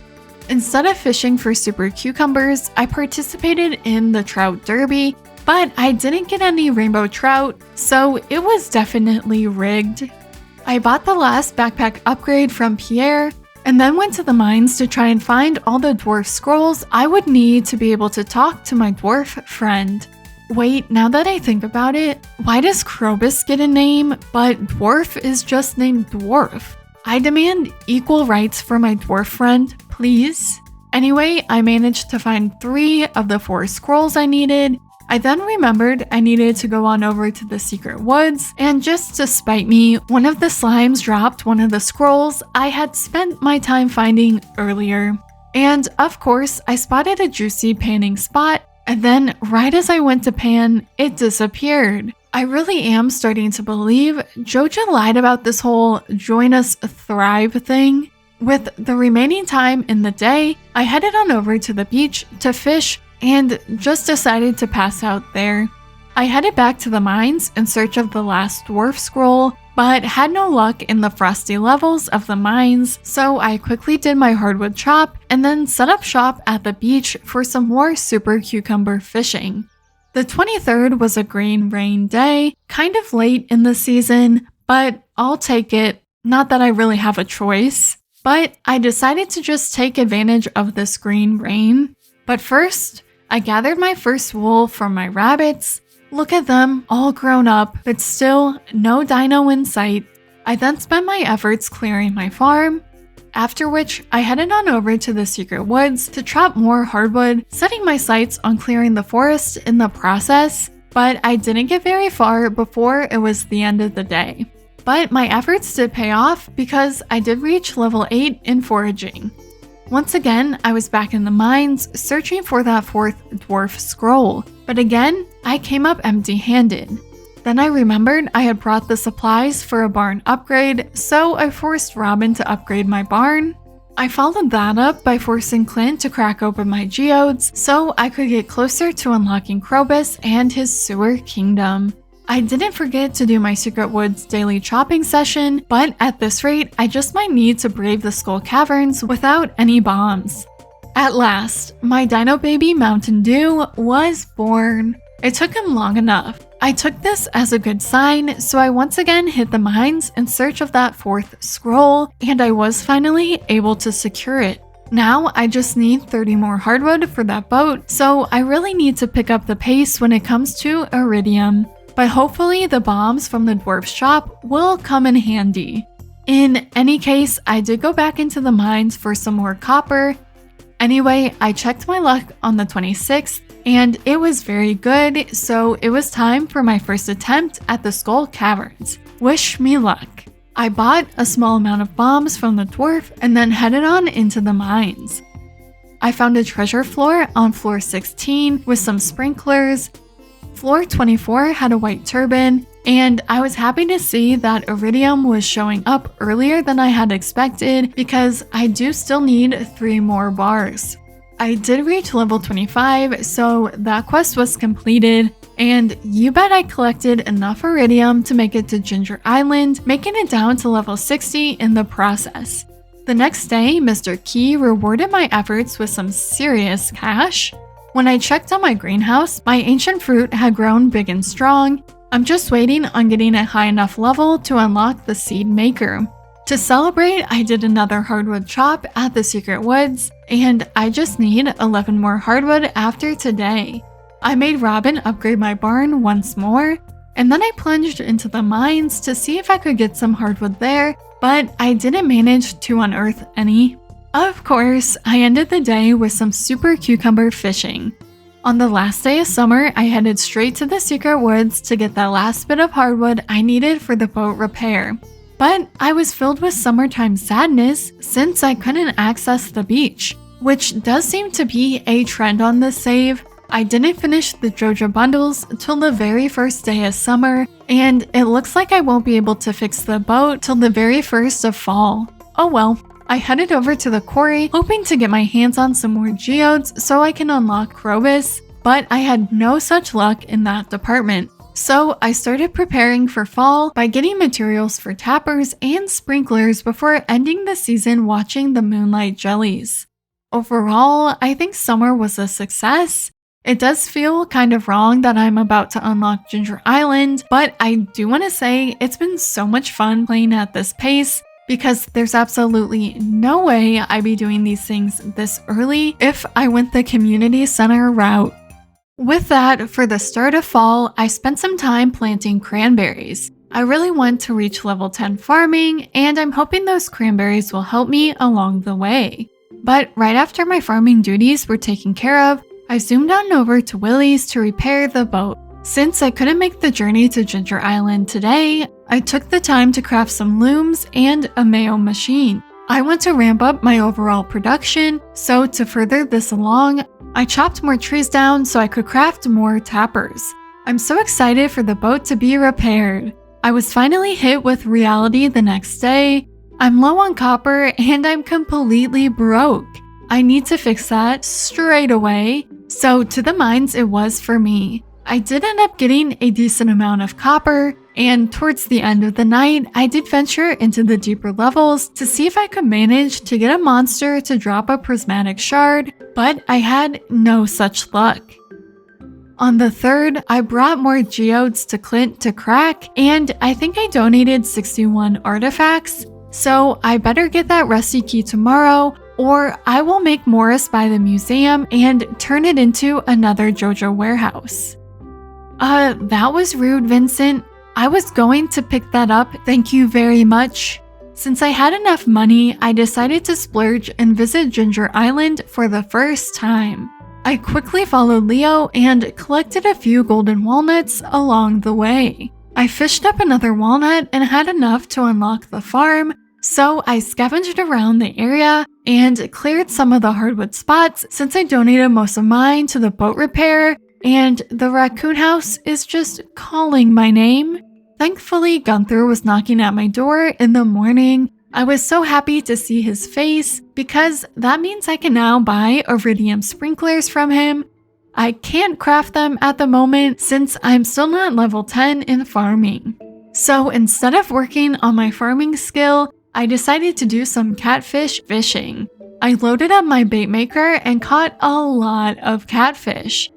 Instead of fishing for super cucumbers, I participated in the trout derby, but I didn't get any rainbow trout, so it was definitely rigged. I bought the last backpack upgrade from Pierre, and then went to the mines to try and find all the dwarf scrolls I would need to be able to talk to my dwarf friend. Wait, now that I think about it, why does Krobus get a name, but Dwarf is just named Dwarf? I demand equal rights for my dwarf friend, please. Anyway, I managed to find 3 of the 4 scrolls I needed. I then remembered I needed to go on over to the secret woods, and just to spite me, one of the slimes dropped one of the scrolls I had spent my time finding earlier. And of course, I spotted a juicy panning spot, and then right as I went to pan, it disappeared. I really am starting to believe Joja lied about this whole join us thrive thing. With the remaining time in the day, I headed on over to the beach to fish and just decided to pass out there. I headed back to the mines in search of the last dwarf scroll, but had no luck in the frosty levels of the mines, so I quickly did my hardwood chop and then set up shop at the beach for some more super cucumber fishing. The 23rd was a green rain day, kind of late in the season, but I'll take it. Not that I really have a choice, but I decided to just take advantage of this green rain. But first, I gathered my first wool from my rabbits. Look at them, all grown up, but still no dino in sight. I then spent my efforts clearing my farm, after which I headed on over to the secret woods to chop more hardwood, setting my sights on clearing the forest in the process, but I didn't get very far before it was the end of the day. But my efforts did pay off because I did reach level 8 in foraging. Once again, I was back in the mines searching for that 4th dwarf scroll, but again, I came up empty-handed. Then I remembered I had brought the supplies for a barn upgrade, so I forced Robin to upgrade my barn. I followed that up by forcing Clint to crack open my geodes so I could get closer to unlocking Krobus and his sewer kingdom. I didn't forget to do my Secret Woods daily chopping session, but at this rate, I just might need to brave the Skull Caverns without any bombs. At last, my Dino Baby Mountain Dew was born. It took him long enough. I took this as a good sign, so I once again hit the mines in search of that 4th scroll, and I was finally able to secure it. Now I just need 30 more hardwood for that boat, so I really need to pick up the pace when it comes to iridium. But hopefully the bombs from the dwarf shop will come in handy. In any case, I did go back into the mines for some more copper. Anyway, I checked my luck on the 26th, and it was very good, so it was time for my first attempt at the Skull Caverns. Wish me luck. I bought a small amount of bombs from the dwarf and then headed on into the mines. I found a treasure floor on floor 16 with some sprinklers. Floor 24 had a white turbine, and I was happy to see that iridium was showing up earlier than I had expected because I do still need 3 more bars. I did reach level 25, so that quest was completed, and you bet I collected enough iridium to make it to Ginger Island, making it down to level 60 in the process. The next day, Mr. Key rewarded my efforts with some serious cash. When I checked on my greenhouse, my ancient fruit had grown big and strong. I'm just waiting on getting a high enough level to unlock the seed maker. To celebrate, I did another hardwood chop at the Secret Woods, and I just need 11 more hardwood after today. I made Robin upgrade my barn once more, and then I plunged into the mines to see if I could get some hardwood there, but I didn't manage to unearth any. Of course, I ended the day with some super cucumber fishing. On the last day of summer, I headed straight to the Secret Woods to get that last bit of hardwood I needed for the boat repair. But I was filled with summertime sadness since I couldn't access the beach, which does seem to be a trend on this save. I didn't finish the Joja bundles till the very first day of summer, and it looks like I won't be able to fix the boat till the very first of fall. Oh well. I headed over to the quarry, hoping to get my hands on some more geodes so I can unlock Krobus, but I had no such luck in that department. So I started preparing for fall by getting materials for tappers and sprinklers before ending the season watching the moonlight jellies. Overall, I think summer was a success. It does feel kind of wrong that I'm about to unlock Ginger Island, but I do want to say it's been so much fun playing at this pace because there's absolutely no way I'd be doing these things this early if I went the community center route. With that, for the start of fall, I spent some time planting cranberries. I really want to reach level 10 farming, and I'm hoping those cranberries will help me along the way. But right after my farming duties were taken care of, I zoomed on over to Willie's to repair the boat. Since I couldn't make the journey to Ginger Island today, I took the time to craft some looms and a mayo machine. I want to ramp up my overall production, so to further this along, I chopped more trees down so I could craft more tappers. I'm so excited for the boat to be repaired. I was finally hit with reality the next day. I'm low on copper and I'm completely broke. I need to fix that straight away. So to the mines it was for me. I did end up getting a decent amount of copper, and towards the end of the night, I did venture into the deeper levels to see if I could manage to get a monster to drop a prismatic shard, but I had no such luck. On the 3rd, I brought more geodes to Clint to crack, and I think I donated 61 artifacts, so I better get that rusty key tomorrow, or I will make Morris buy the museum and turn it into another Joja warehouse. That was rude, Vincent. I was going to pick that up, thank you very much. Since I had enough money, I decided to splurge and visit Ginger Island for the first time. I quickly followed Leo and collected a few golden walnuts along the way. I fished up another walnut and had enough to unlock the farm, so I scavenged around the area and cleared some of the hardwood spots since I donated most of mine to the boat repair. and the raccoon house is just calling my name. Thankfully, Gunther was knocking at my door in the morning. I was so happy to see his face because that means I can now buy iridium sprinklers from him. I can't craft them at the moment since I'm still not level 10 in farming. So instead of working on my farming skill, I decided to do some catfish fishing. I loaded up my bait maker and caught a lot of catfish.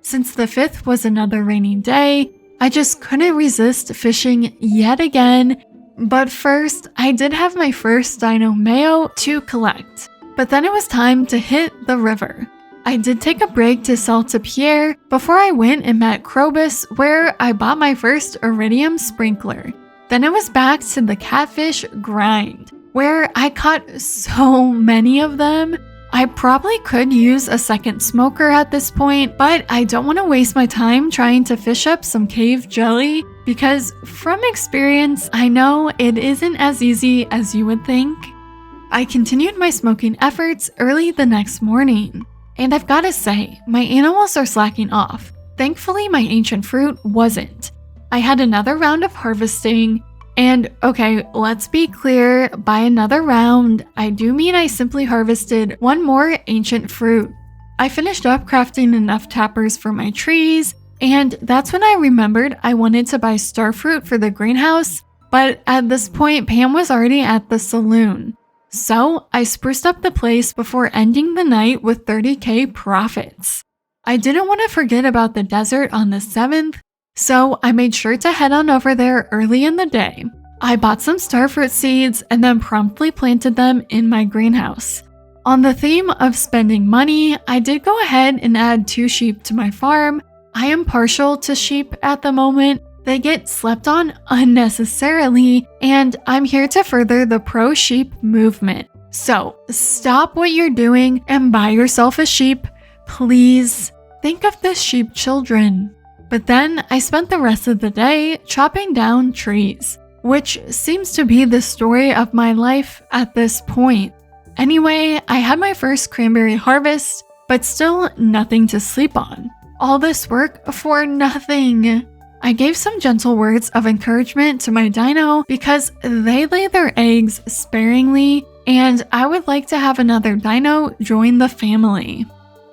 Since the 5th was another rainy day, I just couldn't resist fishing yet again. But first, I did have my first dino mayo to collect. But then it was time to hit the river. I did take a break to sell to Pierre before I went and met Krobus, where I bought my first iridium sprinkler. Then it was back to the catfish grind, where I caught so many of them. I probably could use a second smoker at this point, but I don't want to waste my time trying to fish up some cave jelly because from experience, I know it isn't as easy as you would think. I continued my smoking efforts early the next morning, and I've got to say, my animals are slacking off. Thankfully, my ancient fruit wasn't. I had another round of harvesting. And okay, let's be clear, by another round, I do mean I simply harvested one more ancient fruit. I finished up crafting enough tappers for my trees, and that's when I remembered I wanted to buy starfruit for the greenhouse, but at this point, Pam was already at the saloon. So I spruced up the place before ending the night with 30k profits. I didn't want to forget about the desert on the 7th, so I made sure to head on over there early in the day. I bought some starfruit seeds and then promptly planted them in my greenhouse. On the theme of spending money, I did go ahead and add 2 sheep to my farm. I am partial to sheep at the moment. They get slept on unnecessarily, and I'm here to further the pro-sheep movement. So stop what you're doing and buy yourself a sheep, please. Think of the sheep children. But then I spent the rest of the day chopping down trees, which seems to be the story of my life at this point. Anyway, I had my first cranberry harvest, but still nothing to sleep on. All this work for nothing. I gave some gentle words of encouragement to my dino because they lay their eggs sparingly, and I would like to have another dino join the family.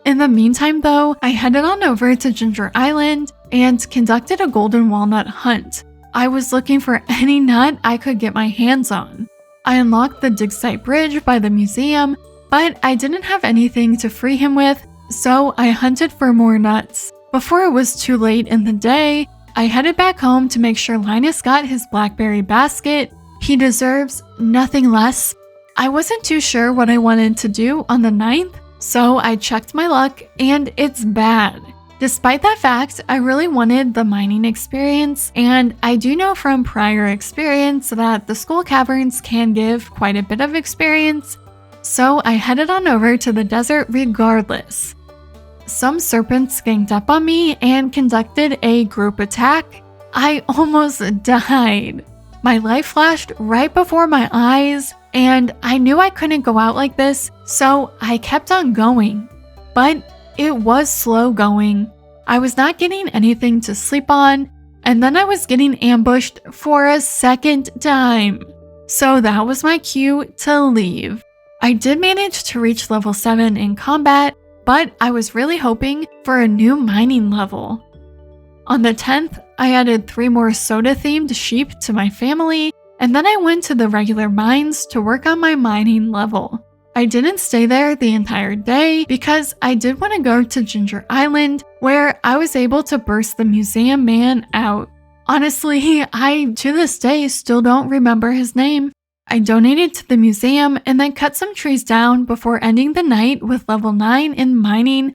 In the meantime though, I headed on over to Ginger Island and conducted a golden walnut hunt. I was looking for any nut I could get my hands on. I unlocked the dig site bridge by the museum, but I didn't have anything to free him with, so I hunted for more nuts. Before it was too late in the day, I headed back home to make sure Linus got his blackberry basket. He deserves nothing less. I wasn't too sure what I wanted to do on the 9th, so I checked my luck and it's bad. Despite that fact, I really wanted the mining experience, and I do know from prior experience that the skull caverns can give quite a bit of experience, so I headed on over to the desert regardless. Some serpents ganged up on me and conducted a group attack. I almost died. My life flashed right before my eyes, and I knew I couldn't go out like this, so I kept on going. But it was slow going. I was not getting anything to sleep on, and then I was getting ambushed for a second time. So that was my cue to leave. I did manage to reach level 7 in combat, but I was really hoping for a new mining level. On the 10th, I added 3 more soda-themed sheep to my family, and then I went to the regular mines to work on my mining level. I didn't stay there the entire day because I did want to go to Ginger Island, where I was able to burst the museum man out. Honestly, I to this day still don't remember his name. I donated to the museum and then cut some trees down before ending the night with level 9 in mining.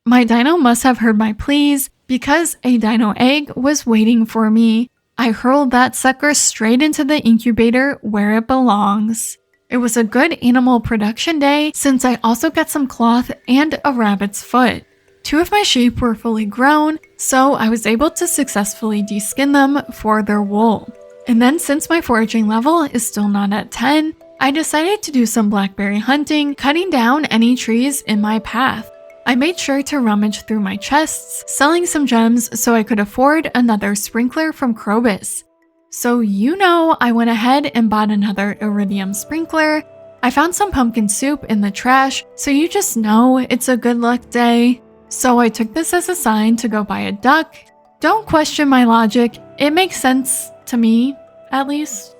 My dino must have heard my pleas because a dino egg was waiting for me. I hurled that sucker straight into the incubator where it belongs. It was a good animal production day since I also got some cloth and a rabbit's foot. 2 of my sheep were fully grown, so I was able to successfully deskin them for their wool. And then since my foraging level is still not at 10, I decided to do some blackberry hunting, cutting down any trees in my path. I made sure to rummage through my chests, selling some gems so I could afford another sprinkler from Krobus. So I went ahead and bought another iridium sprinkler. I found some pumpkin soup in the trash, so you just know it's a good luck day. So I took this as a sign to go buy a duck. Don't question my logic, it makes sense to me, at least.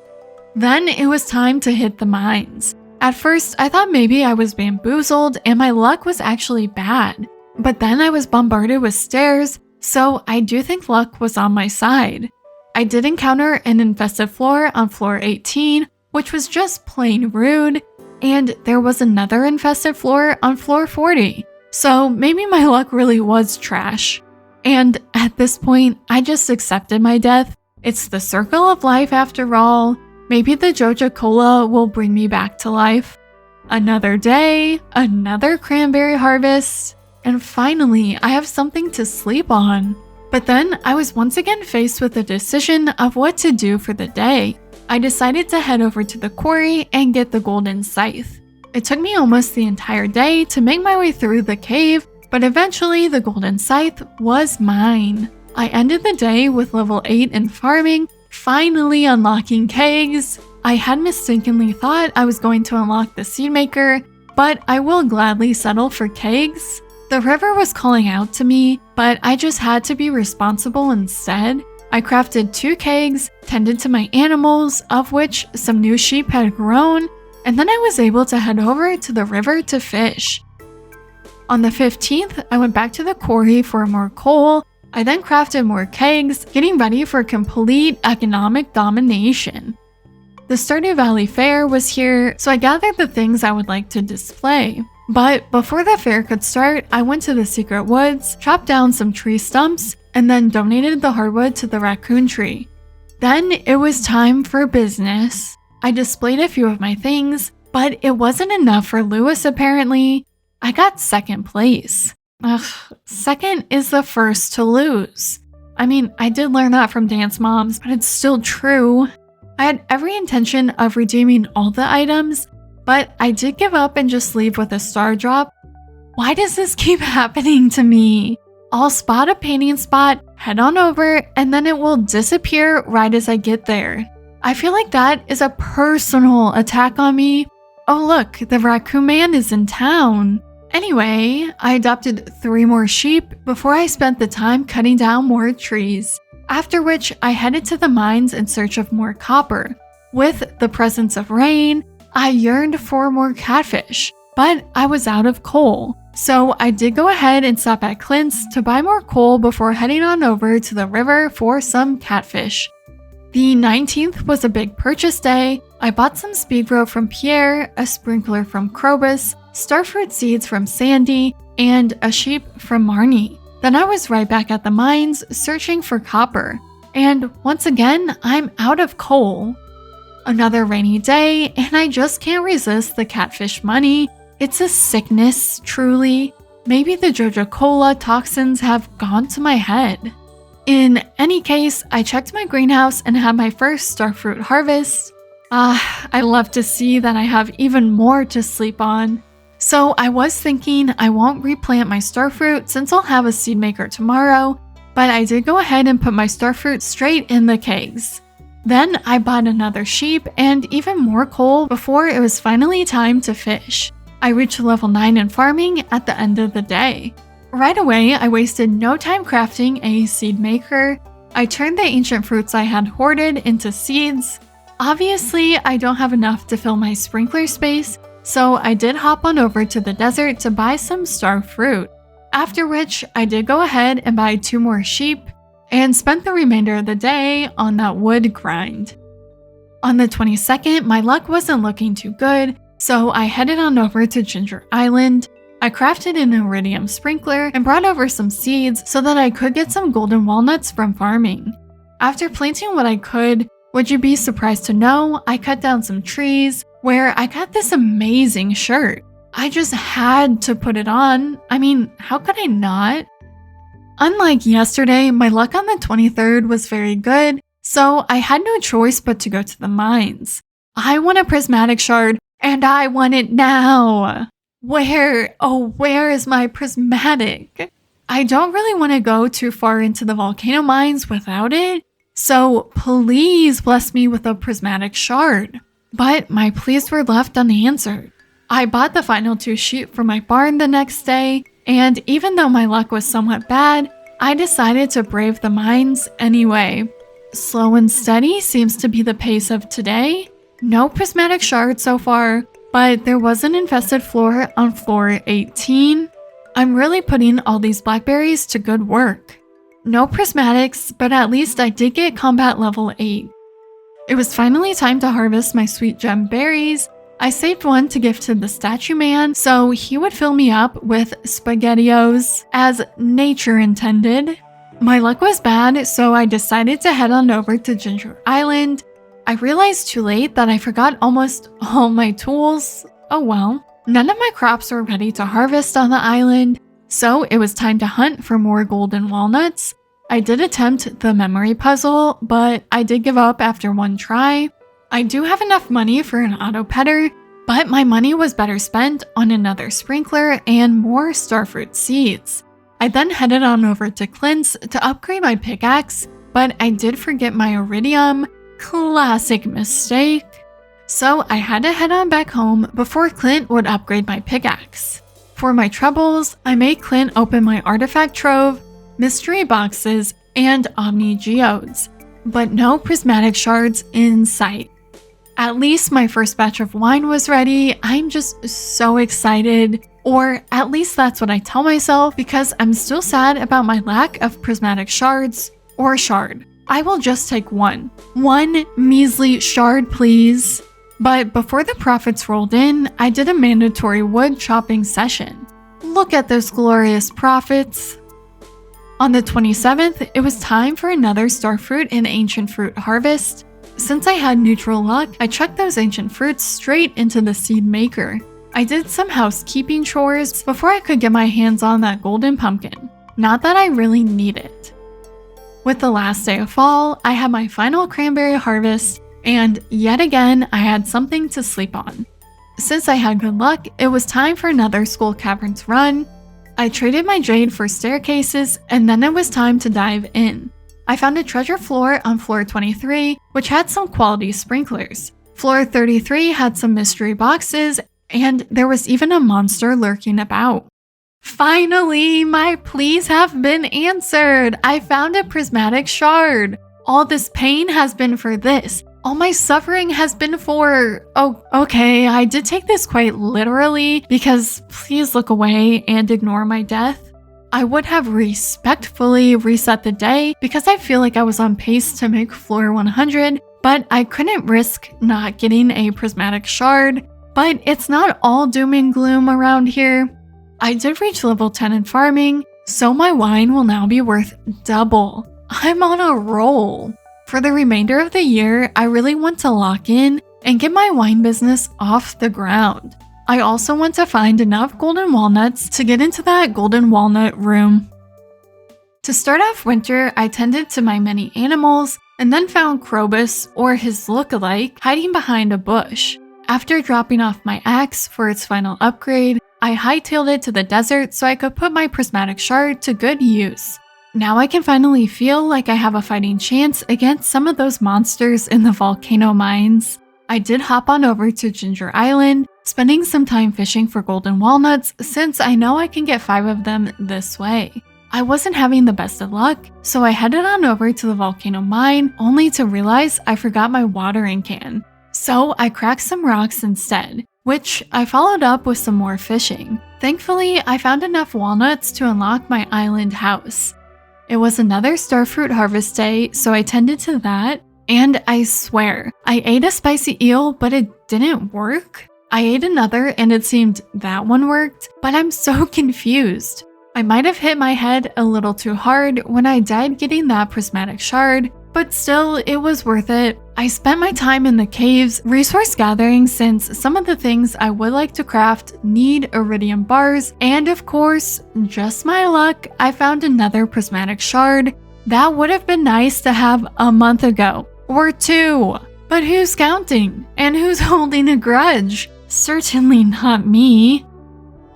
Then it was time to hit the mines. At first, I thought maybe I was bamboozled and my luck was actually bad. But then I was bombarded with stairs, so I do think luck was on my side. I did encounter an infested floor on floor 18, which was just plain rude, and there was another infested floor on floor 40. So maybe my luck really was trash. And at this point, I just accepted my death. It's the circle of life after all. Maybe the Joja Cola will bring me back to life. Another day, another cranberry harvest, and finally I have something to sleep on. But then I was once again faced with the decision of what to do for the day. I decided to head over to the quarry and get the golden scythe. It took me almost the entire day to make my way through the cave, but eventually the golden scythe was mine. I ended the day with level 8 in farming, finally unlocking kegs. I had mistakenly thought I was going to unlock the seed maker, but I will gladly settle for kegs. The river was calling out to me, but I just had to be responsible instead. I crafted 2 kegs, tended to my animals, of which some new sheep had grown, and then I was able to head over to the river to fish. On the 15th, I went back to the quarry for more coal. I then crafted more kegs, getting ready for complete economic domination. The Stardew Valley Fair was here, so I gathered the things I would like to display. But before the fair could start, I went to the secret woods, chopped down some tree stumps, and then donated the hardwood to the raccoon tree. Then it was time for business. I displayed a few of my things, but it wasn't enough for Lewis apparently. I got second place. Second is the first to lose. I mean, I did learn that from Dance Moms, but it's still true. I had every intention of redeeming all the items, but I did give up and just leave with a star drop. Why does this keep happening to me? I'll spot a painting spot, head on over, and then it will disappear right as I get there. I feel like that is a personal attack on me. Oh look, the raccoon man is in town. Anyway, I adopted 3 more sheep before I spent the time cutting down more trees, after which I headed to the mines in search of more copper. With the presence of rain, I yearned for more catfish, but I was out of coal. So I did go ahead and stop at Clint's to buy more coal before heading on over to the river for some catfish. The 19th was a big purchase day. I bought some speed grow from Pierre, a sprinkler from Krobus, starfruit seeds from Sandy, and a sheep from Marnie. Then I was right back at the mines searching for copper. And once again, I'm out of coal. Another rainy day, and I just can't resist the catfish money. It's a sickness, truly. Maybe the Joja Cola toxins have gone to my head. In any case, I checked my greenhouse and had my first starfruit harvest. I love to see that I have even more to sleep on. So I was thinking I won't replant my starfruit since I'll have a seed maker tomorrow, but I did go ahead and put my starfruit straight in the kegs. Then I bought another sheep and even more coal before it was finally time to fish. I reached level 9 in farming at the end of the day. Right away, I wasted no time crafting a seed maker. I turned the ancient fruits I had hoarded into seeds. Obviously, I don't have enough to fill my sprinkler space, so I did hop on over to the desert to buy some star fruit. After which, I did go ahead and buy 2 more sheep and spent the remainder of the day on that wood grind. On the 22nd, my luck wasn't looking too good, so I headed on over to Ginger Island. I crafted an iridium sprinkler and brought over some seeds so that I could get some golden walnuts from farming. After planting what I could, would you be surprised to know I cut down some trees where I got this amazing shirt. I just had to put it on. I mean, how could I not? Unlike yesterday, my luck on the 23rd was very good, so I had no choice but to go to the mines. I want a prismatic shard, and I want it now. Where is my prismatic? I don't really want to go too far into the volcano mines without it, so please bless me with a prismatic shard. But my pleas were left unanswered. I bought the final 2 sheep for my barn the next day, and even though my luck was somewhat bad, I decided to brave the mines anyway. Slow and steady seems to be the pace of today. No prismatic shard so far, but there was an infested floor on floor 18. I'm really putting all these blackberries to good work. No prismatics, but at least I did get combat level 8. It was finally time to harvest my sweet gem berries. I saved one to give to the statue man so he would fill me up with SpaghettiOs as nature intended. My luck was bad, so I decided to head on over to Ginger Island. I realized too late that I forgot almost all my tools. Oh well. None of my crops were ready to harvest on the island, so it was time to hunt for more golden walnuts. I did attempt the memory puzzle, but I did give up after one try. I do have enough money for an auto petter, but my money was better spent on another sprinkler and more starfruit seeds. I then headed on over to Clint's to upgrade my pickaxe, but I did forget my iridium. Classic mistake. So I had to head on back home before Clint would upgrade my pickaxe. For my troubles, I made Clint open my artifact trove, mystery boxes, and omni geodes, but no prismatic shards in sight. At least my first batch of wine was ready. I'm just so excited, or at least that's what I tell myself, because I'm still sad about my lack of prismatic shards or shard. I will just take one measly shard, please. But before the profits rolled in, I did a mandatory wood chopping session. Look at those glorious profits. On the 27th, it was time for another starfruit and ancient fruit harvest. Since I had neutral luck, I chucked those ancient fruits straight into the seed maker. I did some housekeeping chores before I could get my hands on that golden pumpkin. Not that I really need it. With the last day of fall, I had my final cranberry harvest, and yet again, I had something to sleep on. Since I had good luck, it was time for another Skull Caverns run. I traded my jade for staircases, and then it was time to dive in. I found a treasure floor on floor 23, which had some quality sprinklers. Floor 33 had some mystery boxes, and there was even a monster lurking about. Finally, my pleas have been answered! I found a prismatic shard! All this pain has been for this. All my suffering has been for... Oh, okay, I did take this quite literally, because please look away and ignore my death. I would have respectfully reset the day because I feel like I was on pace to make floor 100, but I couldn't risk not getting a prismatic shard. But it's not all doom and gloom around here. I did reach level 10 in farming, so my wine will now be worth double. I'm on a roll. For the remainder of the year, I really want to lock in and get my wine business off the ground. I also want to find enough golden walnuts to get into that golden walnut room. To start off winter, I tended to my many animals and then found Krobus, or his look-alike, hiding behind a bush. After dropping off my axe for its final upgrade, I hightailed it to the desert so I could put my prismatic shard to good use. Now I can finally feel like I have a fighting chance against some of those monsters in the volcano mines. I did hop on over to Ginger Island, spending some time fishing for golden walnuts since I know I can get 5 of them this way. I wasn't having the best of luck, so I headed on over to the volcano mine only to realize I forgot my watering can. So I cracked some rocks instead, which I followed up with some more fishing. Thankfully, I found enough walnuts to unlock my island house. It was another starfruit harvest day, so I tended to that, and I swear, I ate a spicy eel, but it didn't work. I ate another and it seemed that one worked, but I'm so confused. I might have hit my head a little too hard when I died getting that prismatic shard, but still, it was worth it. I spent my time in the caves resource gathering since some of the things I would like to craft need iridium bars, and of course, just my luck, I found another prismatic shard. That would have been nice to have a month ago, or 2. But who's counting? And who's holding a grudge? Certainly not me.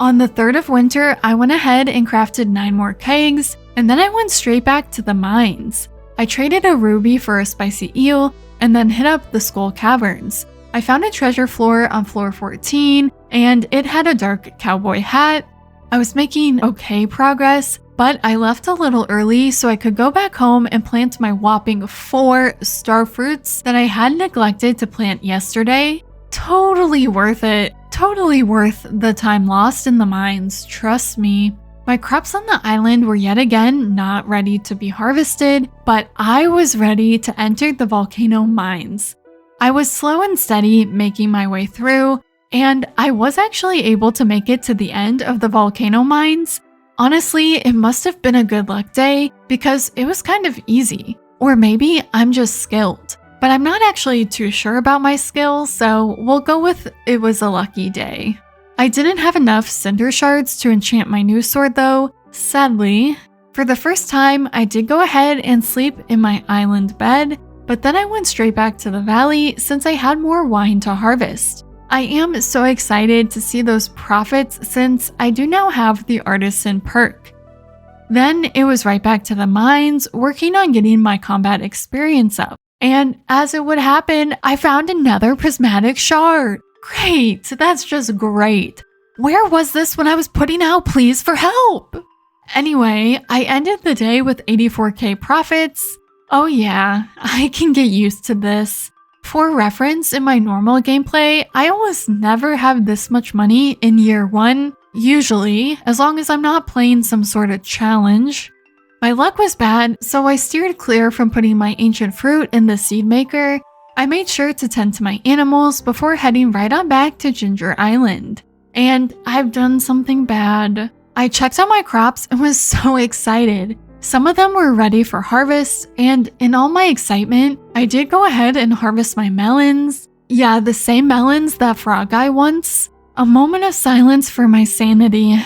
On the 3rd of winter, I went ahead and crafted 9 more kegs, and then I went straight back to the mines. I traded a ruby for a spicy eel, and then hit up the skull caverns. I found a treasure floor on floor 14, and it had a dark cowboy hat. I was making okay progress, but I left a little early so I could go back home and plant my whopping 4 star fruits that I had neglected to plant yesterday. Totally worth it. Totally worth the time lost in the mines, trust me. My crops on the island were yet again not ready to be harvested, but I was ready to enter the volcano mines. I was slow and steady making my way through, and I was actually able to make it to the end of the volcano mines. Honestly, it must have been a good luck day because it was kind of easy. Or maybe I'm just skilled. But I'm not actually too sure about my skills, so we'll go with it was a lucky day. I didn't have enough cinder shards to enchant my new sword though, sadly. For the first time, I did go ahead and sleep in my island bed, but then I went straight back to the valley since I had more wine to harvest. I am so excited to see those profits since I do now have the artisan perk. Then it was right back to the mines, working on getting my combat experience up. And as it would happen, I found another prismatic shard. Great, that's just great. Where was this when I was putting out pleas for help? Anyway, I ended the day with 84k profits. Oh yeah, I can get used to this. For reference, in my normal gameplay, I almost never have this much money in year 1, usually, as long as I'm not playing some sort of challenge. My luck was bad, so I steered clear from putting my ancient fruit in the seed maker. I made sure to tend to my animals before heading right on back to Ginger Island. And I've done something bad. I checked on my crops and was so excited. Some of them were ready for harvest, and in all my excitement, I did go ahead and harvest my melons. Yeah, the same melons that Frog Guy wants. A moment of silence for my sanity.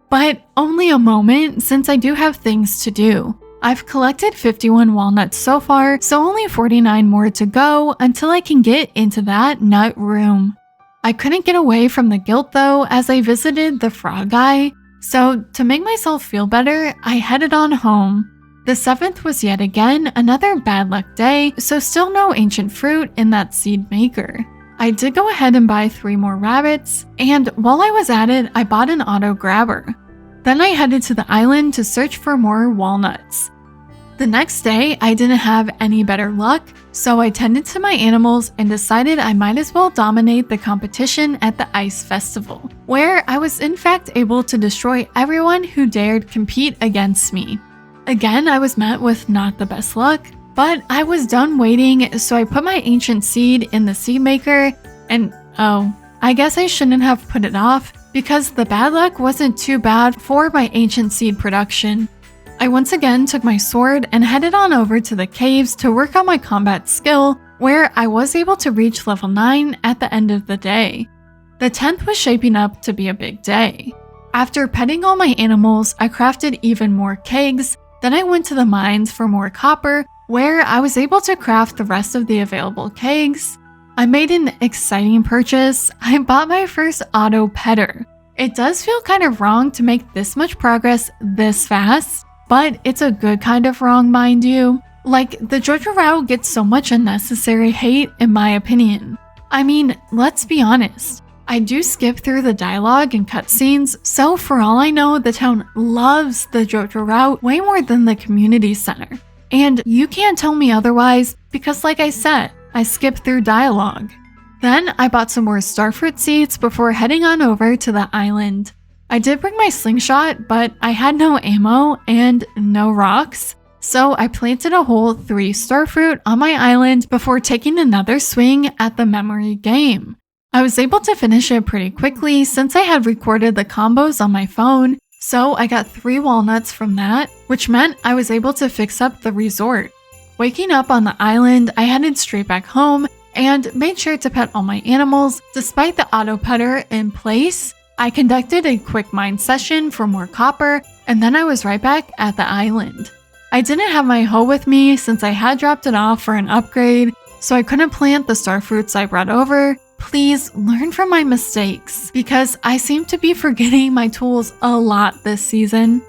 But only a moment, since I do have things to do. I've collected 51 walnuts so far, so only 49 more to go until I can get into that nut room. I couldn't get away from the guilt though as I visited the Frog Guy, so to make myself feel better, I headed on home. The 7th was yet again another bad luck day, so still no ancient fruit in that seed maker. I did go ahead and buy 3 more rabbits, and while I was at it, I bought an auto grabber. Then I headed to the island to search for more walnuts. The next day, I didn't have any better luck, so I tended to my animals and decided I might as well dominate the competition at the Ice Festival, where I was in fact able to destroy everyone who dared compete against me. Again, I was met with not the best luck, but I was done waiting, so I put my ancient seed in the seed maker, and oh, I guess I shouldn't have put it off because the bad luck wasn't too bad for my ancient seed production. I once again took my sword and headed on over to the caves to work on my combat skill, where I was able to reach level 9 at the end of the day. The 10th was shaping up to be a big day. After petting all my animals, I crafted even more kegs, then I went to the mines for more copper, where I was able to craft the rest of the available kegs. I made an exciting purchase. I bought my first auto petter. It does feel kind of wrong to make this much progress this fast, but it's a good kind of wrong, mind you. Like, the Joja route gets so much unnecessary hate in my opinion. I mean, let's be honest. I do skip through the dialogue and cutscenes, so for all I know, the town loves the Joja route way more than the community center. And you can't tell me otherwise because, like I said, I skip through dialogue. Then I bought some more starfruit seeds before heading on over to the island. I did bring my slingshot, but I had no ammo and no rocks, so I planted a whole 3 starfruit on my island before taking another swing at the memory game. I was able to finish it pretty quickly since I had recorded the combos on my phone, so I got 3 walnuts from that, which meant I was able to fix up the resort. Waking up on the island, I headed straight back home and made sure to pet all my animals. Despite the auto petter in place, I conducted a quick mine session for more copper, and then I was right back at the island. I didn't have my hoe with me since I had dropped it off for an upgrade, so I couldn't plant the starfruits I brought over, Please learn from my mistakes because I seem to be forgetting my tools a lot this season.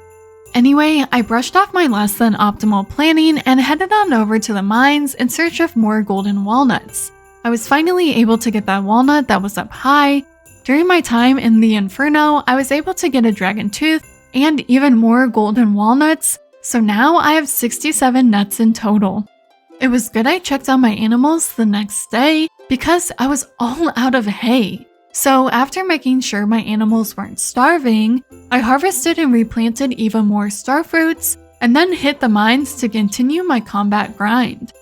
Anyway, I brushed off my less than optimal planning and headed on over to the mines in search of more golden walnuts. I was finally able to get that walnut that was up high. During my time in the Inferno, I was able to get a dragon tooth and even more golden walnuts, so now I have 67 nuts in total. It was good I checked on my animals the next day because I was all out of hay. So after making sure my animals weren't starving, I harvested and replanted even more starfruits and then hit the mines to continue my combat grind.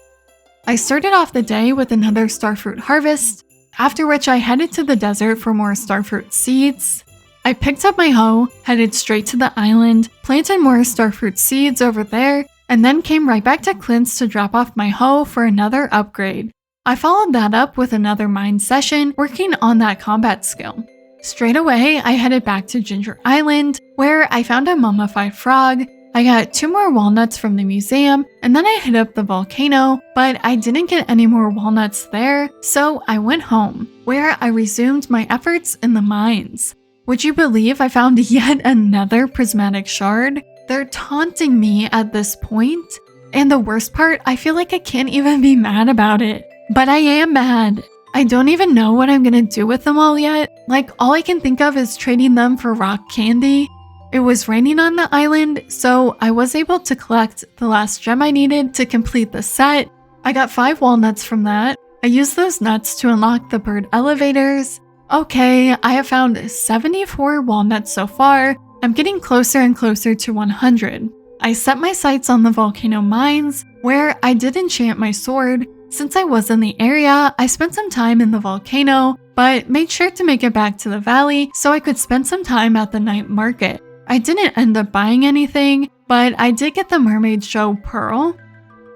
I started off the day with another starfruit harvest, after which I headed to the desert for more starfruit seeds. I picked up my hoe, headed straight to the island, planted more starfruit seeds over there, and then came right back to Clint's to drop off my hoe for another upgrade. I followed that up with another mine session working on that combat skill. Straight away, I headed back to Ginger Island, where I found a mummified frog. I got 2 more walnuts from the museum, and then I hit up the volcano, but I didn't get any more walnuts there, so I went home, where I resumed my efforts in the mines. Would you believe I found yet another prismatic shard? They're taunting me at this point, and the worst part, I feel like I can't even be mad about it. But I am mad. I don't even know what I'm gonna do with them all yet. Like, all I can think of is trading them for rock candy. It was raining on the island, so I was able to collect the last gem I needed to complete the set. I got 5 walnuts from that. I used those nuts to unlock the bird elevators. Okay, I have found 74 walnuts so far. I'm getting closer and closer to 100. I set my sights on the volcano mines, where I did enchant my sword. Since I was in the area, I spent some time in the volcano, but made sure to make it back to the valley so I could spend some time at the night market. I didn't end up buying anything, but I did get the Mermaid Show Pearl.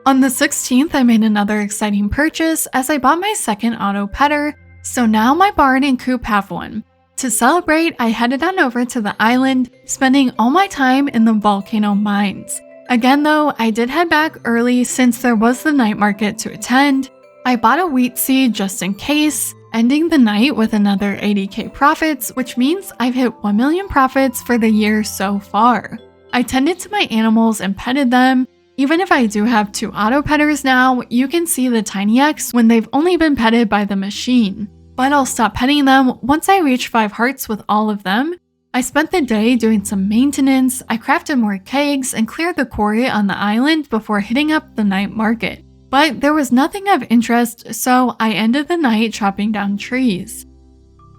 On the 16th, I made another exciting purchase as I bought my second auto petter, so now my barn and coop have one. To celebrate, I headed on over to the island, spending all my time in the volcano mines. Again though, I did head back early since there was the night market to attend. I bought a wheat seed just in case, ending the night with another 80k profits, which means I've hit 1 million profits for the year so far. I tended to my animals and petted them. Even if I do have 2 auto petters now, you can see the tiny X when they've only been petted by the machine. But I'll stop petting them once I reach 5 hearts with all of them. I spent the day doing some maintenance, I crafted more kegs and cleared the quarry on the island before hitting up the night market. But there was nothing of interest, so I ended the night chopping down trees.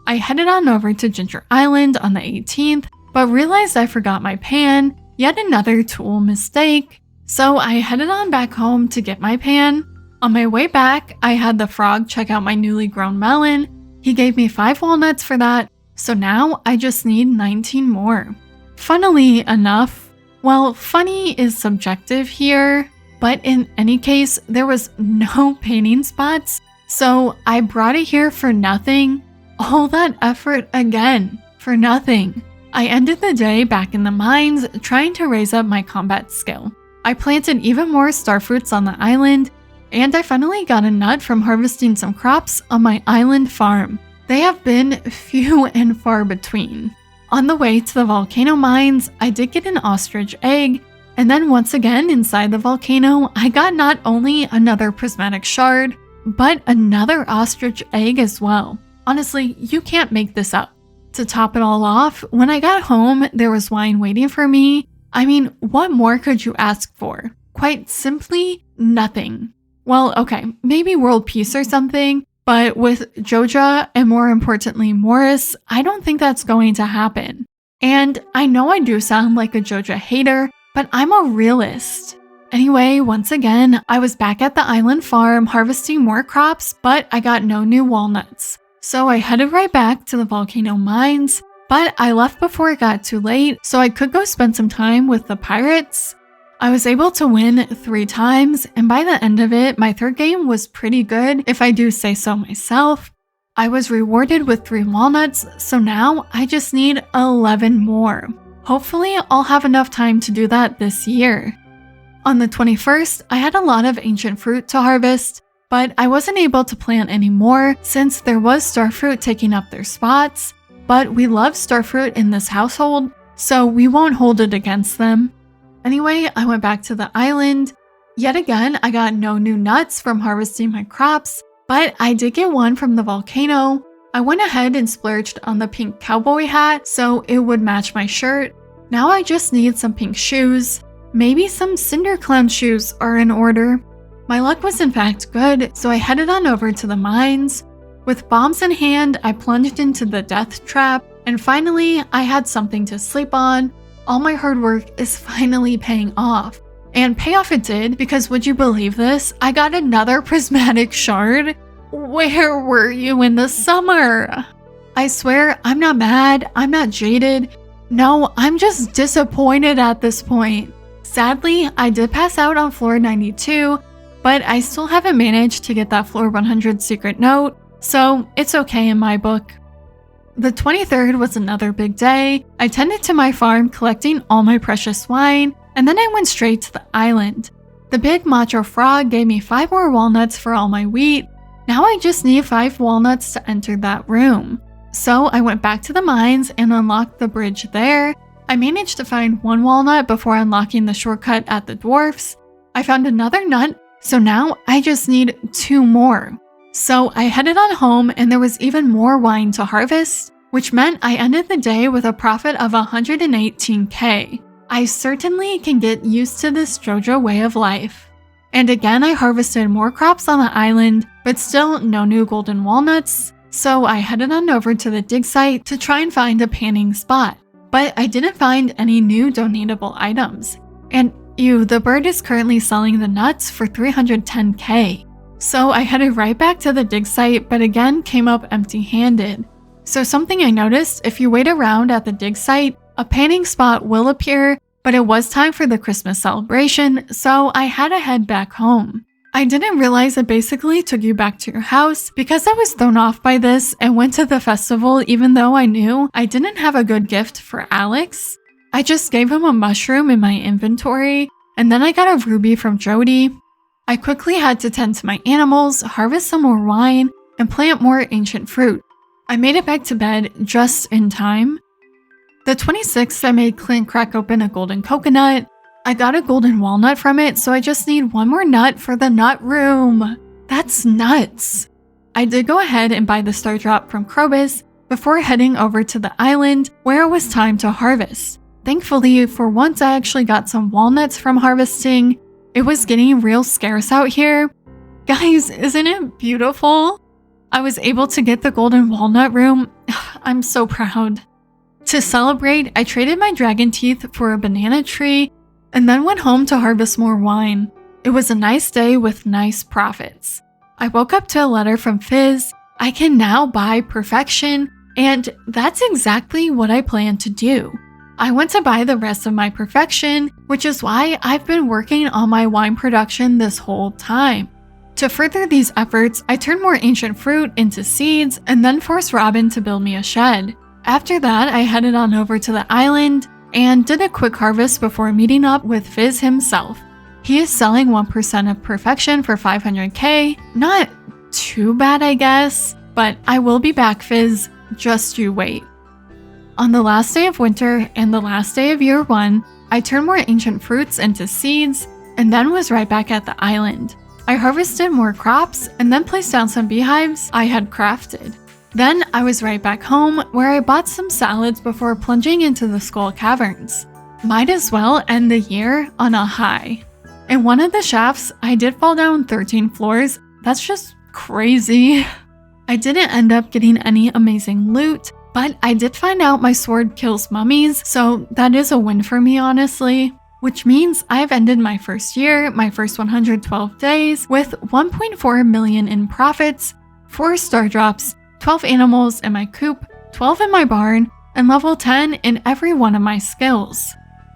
I headed on over to Ginger Island on the 18th, but realized I forgot my pan, yet another tool mistake. So I headed on back home to get my pan. On my way back, I had the frog check out my newly grown melon. He gave me 5 walnuts for that, so now I just need 19 more. Funnily enough, well, funny is subjective here, but in any case, there was no painting spots, so I brought it here for nothing. All that effort again, for nothing. I ended the day back in the mines trying to raise up my combat skill. I planted even more starfruits on the island, and I finally got a nut from harvesting some crops on my island farm. They have been few and far between. On the way to the volcano mines, I did get an ostrich egg, and then once again inside the volcano, I got not only another prismatic shard, but another ostrich egg as well. Honestly, you can't make this up. To top it all off, when I got home, there was wine waiting for me. I mean, what more could you ask for? Quite simply, nothing. Well, okay, maybe world peace or something, but with Joja and more importantly Morris, I don't think that's going to happen. And I know I do sound like a Joja hater, but I'm a realist. Anyway, once again, I was back at the island farm harvesting more crops, but I got no new walnuts. So I headed right back to the volcano mines, but I left before it got too late so I could go spend some time with the pirates. I was able to win 3 times, and by the end of it, my 3rd game was pretty good, if I do say so myself. I was rewarded with 3 walnuts, so now I just need 11 more. Hopefully, I'll have enough time to do that this year. On the 21st, I had a lot of ancient fruit to harvest. but I wasn't able to plant any more since there was starfruit taking up their spots. But we love starfruit in this household, so we won't hold it against them. Anyway, I went back to the island. Yet again, I got no new nuts from harvesting my crops, but I did get one from the volcano. I went ahead and splurged on the pink cowboy hat so it would match my shirt. Now I just need some pink shoes. Maybe some cinder clown shoes are in order. My luck was in fact good, so I headed on over to the mines. With bombs in hand, I plunged into the death trap, and finally, I had something to sleep on. All my hard work is finally paying off. And payoff it did, because would you believe this? I got another prismatic shard. Where were you in the summer? I swear, I'm not mad, I'm not jaded. No, I'm just disappointed at this point. Sadly, I did pass out on floor 92, but I still haven't managed to get that floor 100 secret note, so it's okay in my book. The 23rd was another big day. I tended to my farm collecting all my precious wine, and then I went straight to the island. The big macho frog gave me 5 more walnuts for all my wheat. Now I just need 5 walnuts to enter that room. So I went back to the mines and unlocked the bridge there. I managed to find 1 walnut before unlocking the shortcut at the dwarfs. I found another nut, so now I just need 2 more. So I headed on home and there was even more wine to harvest, which meant I ended the day with a profit of 118k. I certainly can get used to this Joja way of life. And again, I harvested more crops on the island, but still no new golden walnuts. So I headed on over to the dig site to try and find a panning spot, but I didn't find any new donatable items. And ew, the bird is currently selling the nuts for 310k. So I headed right back to the dig site, but again came up empty-handed. So something I noticed, if you wait around at the dig site, a panning spot will appear, but it was time for the Christmas celebration, so I had to head back home. I didn't realize it basically took you back to your house because I was thrown off by this and went to the festival even though I knew I didn't have a good gift for Alex. I just gave him a mushroom in my inventory, and then I got a ruby from Jody. I quickly had to tend to my animals, harvest some more wine, and plant more ancient fruit. I made it back to bed just in time. The 26th, I made Clint crack open a golden coconut. I got a golden walnut from it, so I just need 1 more nut for the nut room. That's nuts. I did go ahead and buy the star drop from Krobus before heading over to the island where it was time to harvest. Thankfully, for once I actually got some walnuts from harvesting. It was getting real scarce out here. Guys, isn't it beautiful? I was able to get the golden walnut room. I'm so proud. To celebrate, I traded my dragon teeth for a banana tree and then went home to harvest more wine. It was a nice day with nice profits. I woke up to a letter from Fizz. I can now buy perfection, and that's exactly what I plan to do. I went to buy the rest of my perfection, which is why I've been working on my wine production this whole time. To further these efforts, I turned more ancient fruit into seeds and then forced Robin to build me a shed. After that, I headed on over to the island and did a quick harvest before meeting up with Fizz himself. He is selling 1% of perfection for 500k. Not too bad, I guess, but I will be back, Fizz. Just you wait. On the last day of winter and the last day of year 1, I turned more ancient fruits into seeds and then was right back at the island. I harvested more crops and then placed down some beehives I had crafted. Then I was right back home where I bought some salads before plunging into the Skull Caverns. Might as well end the year on a high. In one of the shafts, I did fall down 13 floors. That's just crazy. I didn't end up getting any amazing loot, but I did find out my sword kills mummies, so that is a win for me, honestly. Which means I've ended my first year, my first 112 days, with 1.4 million in profits, 4 star drops, 12 animals in my coop, 12 in my barn, and level 10 in every one of my skills.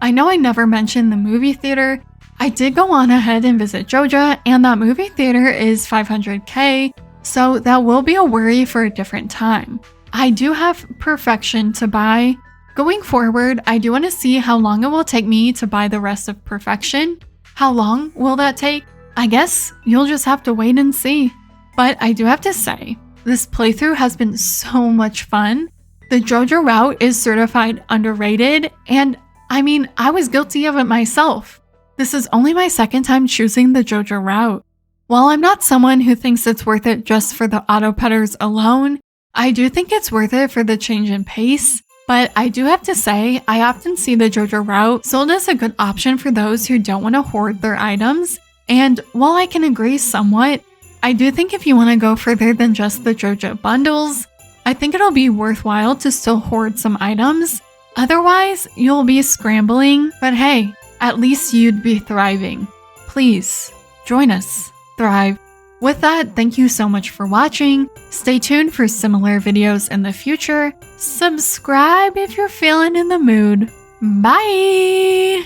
I know I never mentioned the movie theater. I did go on ahead and visit Joja, and that movie theater is 500k, so that will be a worry for a different time. I do have perfection to buy. Going forward, I do want to see how long it will take me to buy the rest of perfection. How long will that take? I guess you'll just have to wait and see. But I do have to say, this playthrough has been so much fun. The Joja route is certified underrated, and I mean, I was guilty of it myself. This is only my second time choosing the Joja route. While I'm not someone who thinks it's worth it just for the auto petters alone, I do think it's worth it for the change in pace. But I do have to say, I often see the Joja route sold as a good option for those who don't want to hoard their items. And while I can agree somewhat, I do think if you want to go further than just the Joja bundles, I think it'll be worthwhile to still hoard some items. Otherwise, you'll be scrambling, but hey, at least you'd be thriving. Please, join us, thrive. With that, thank you so much for watching. Stay tuned for similar videos in the future. Subscribe if you're feeling in the mood. Bye!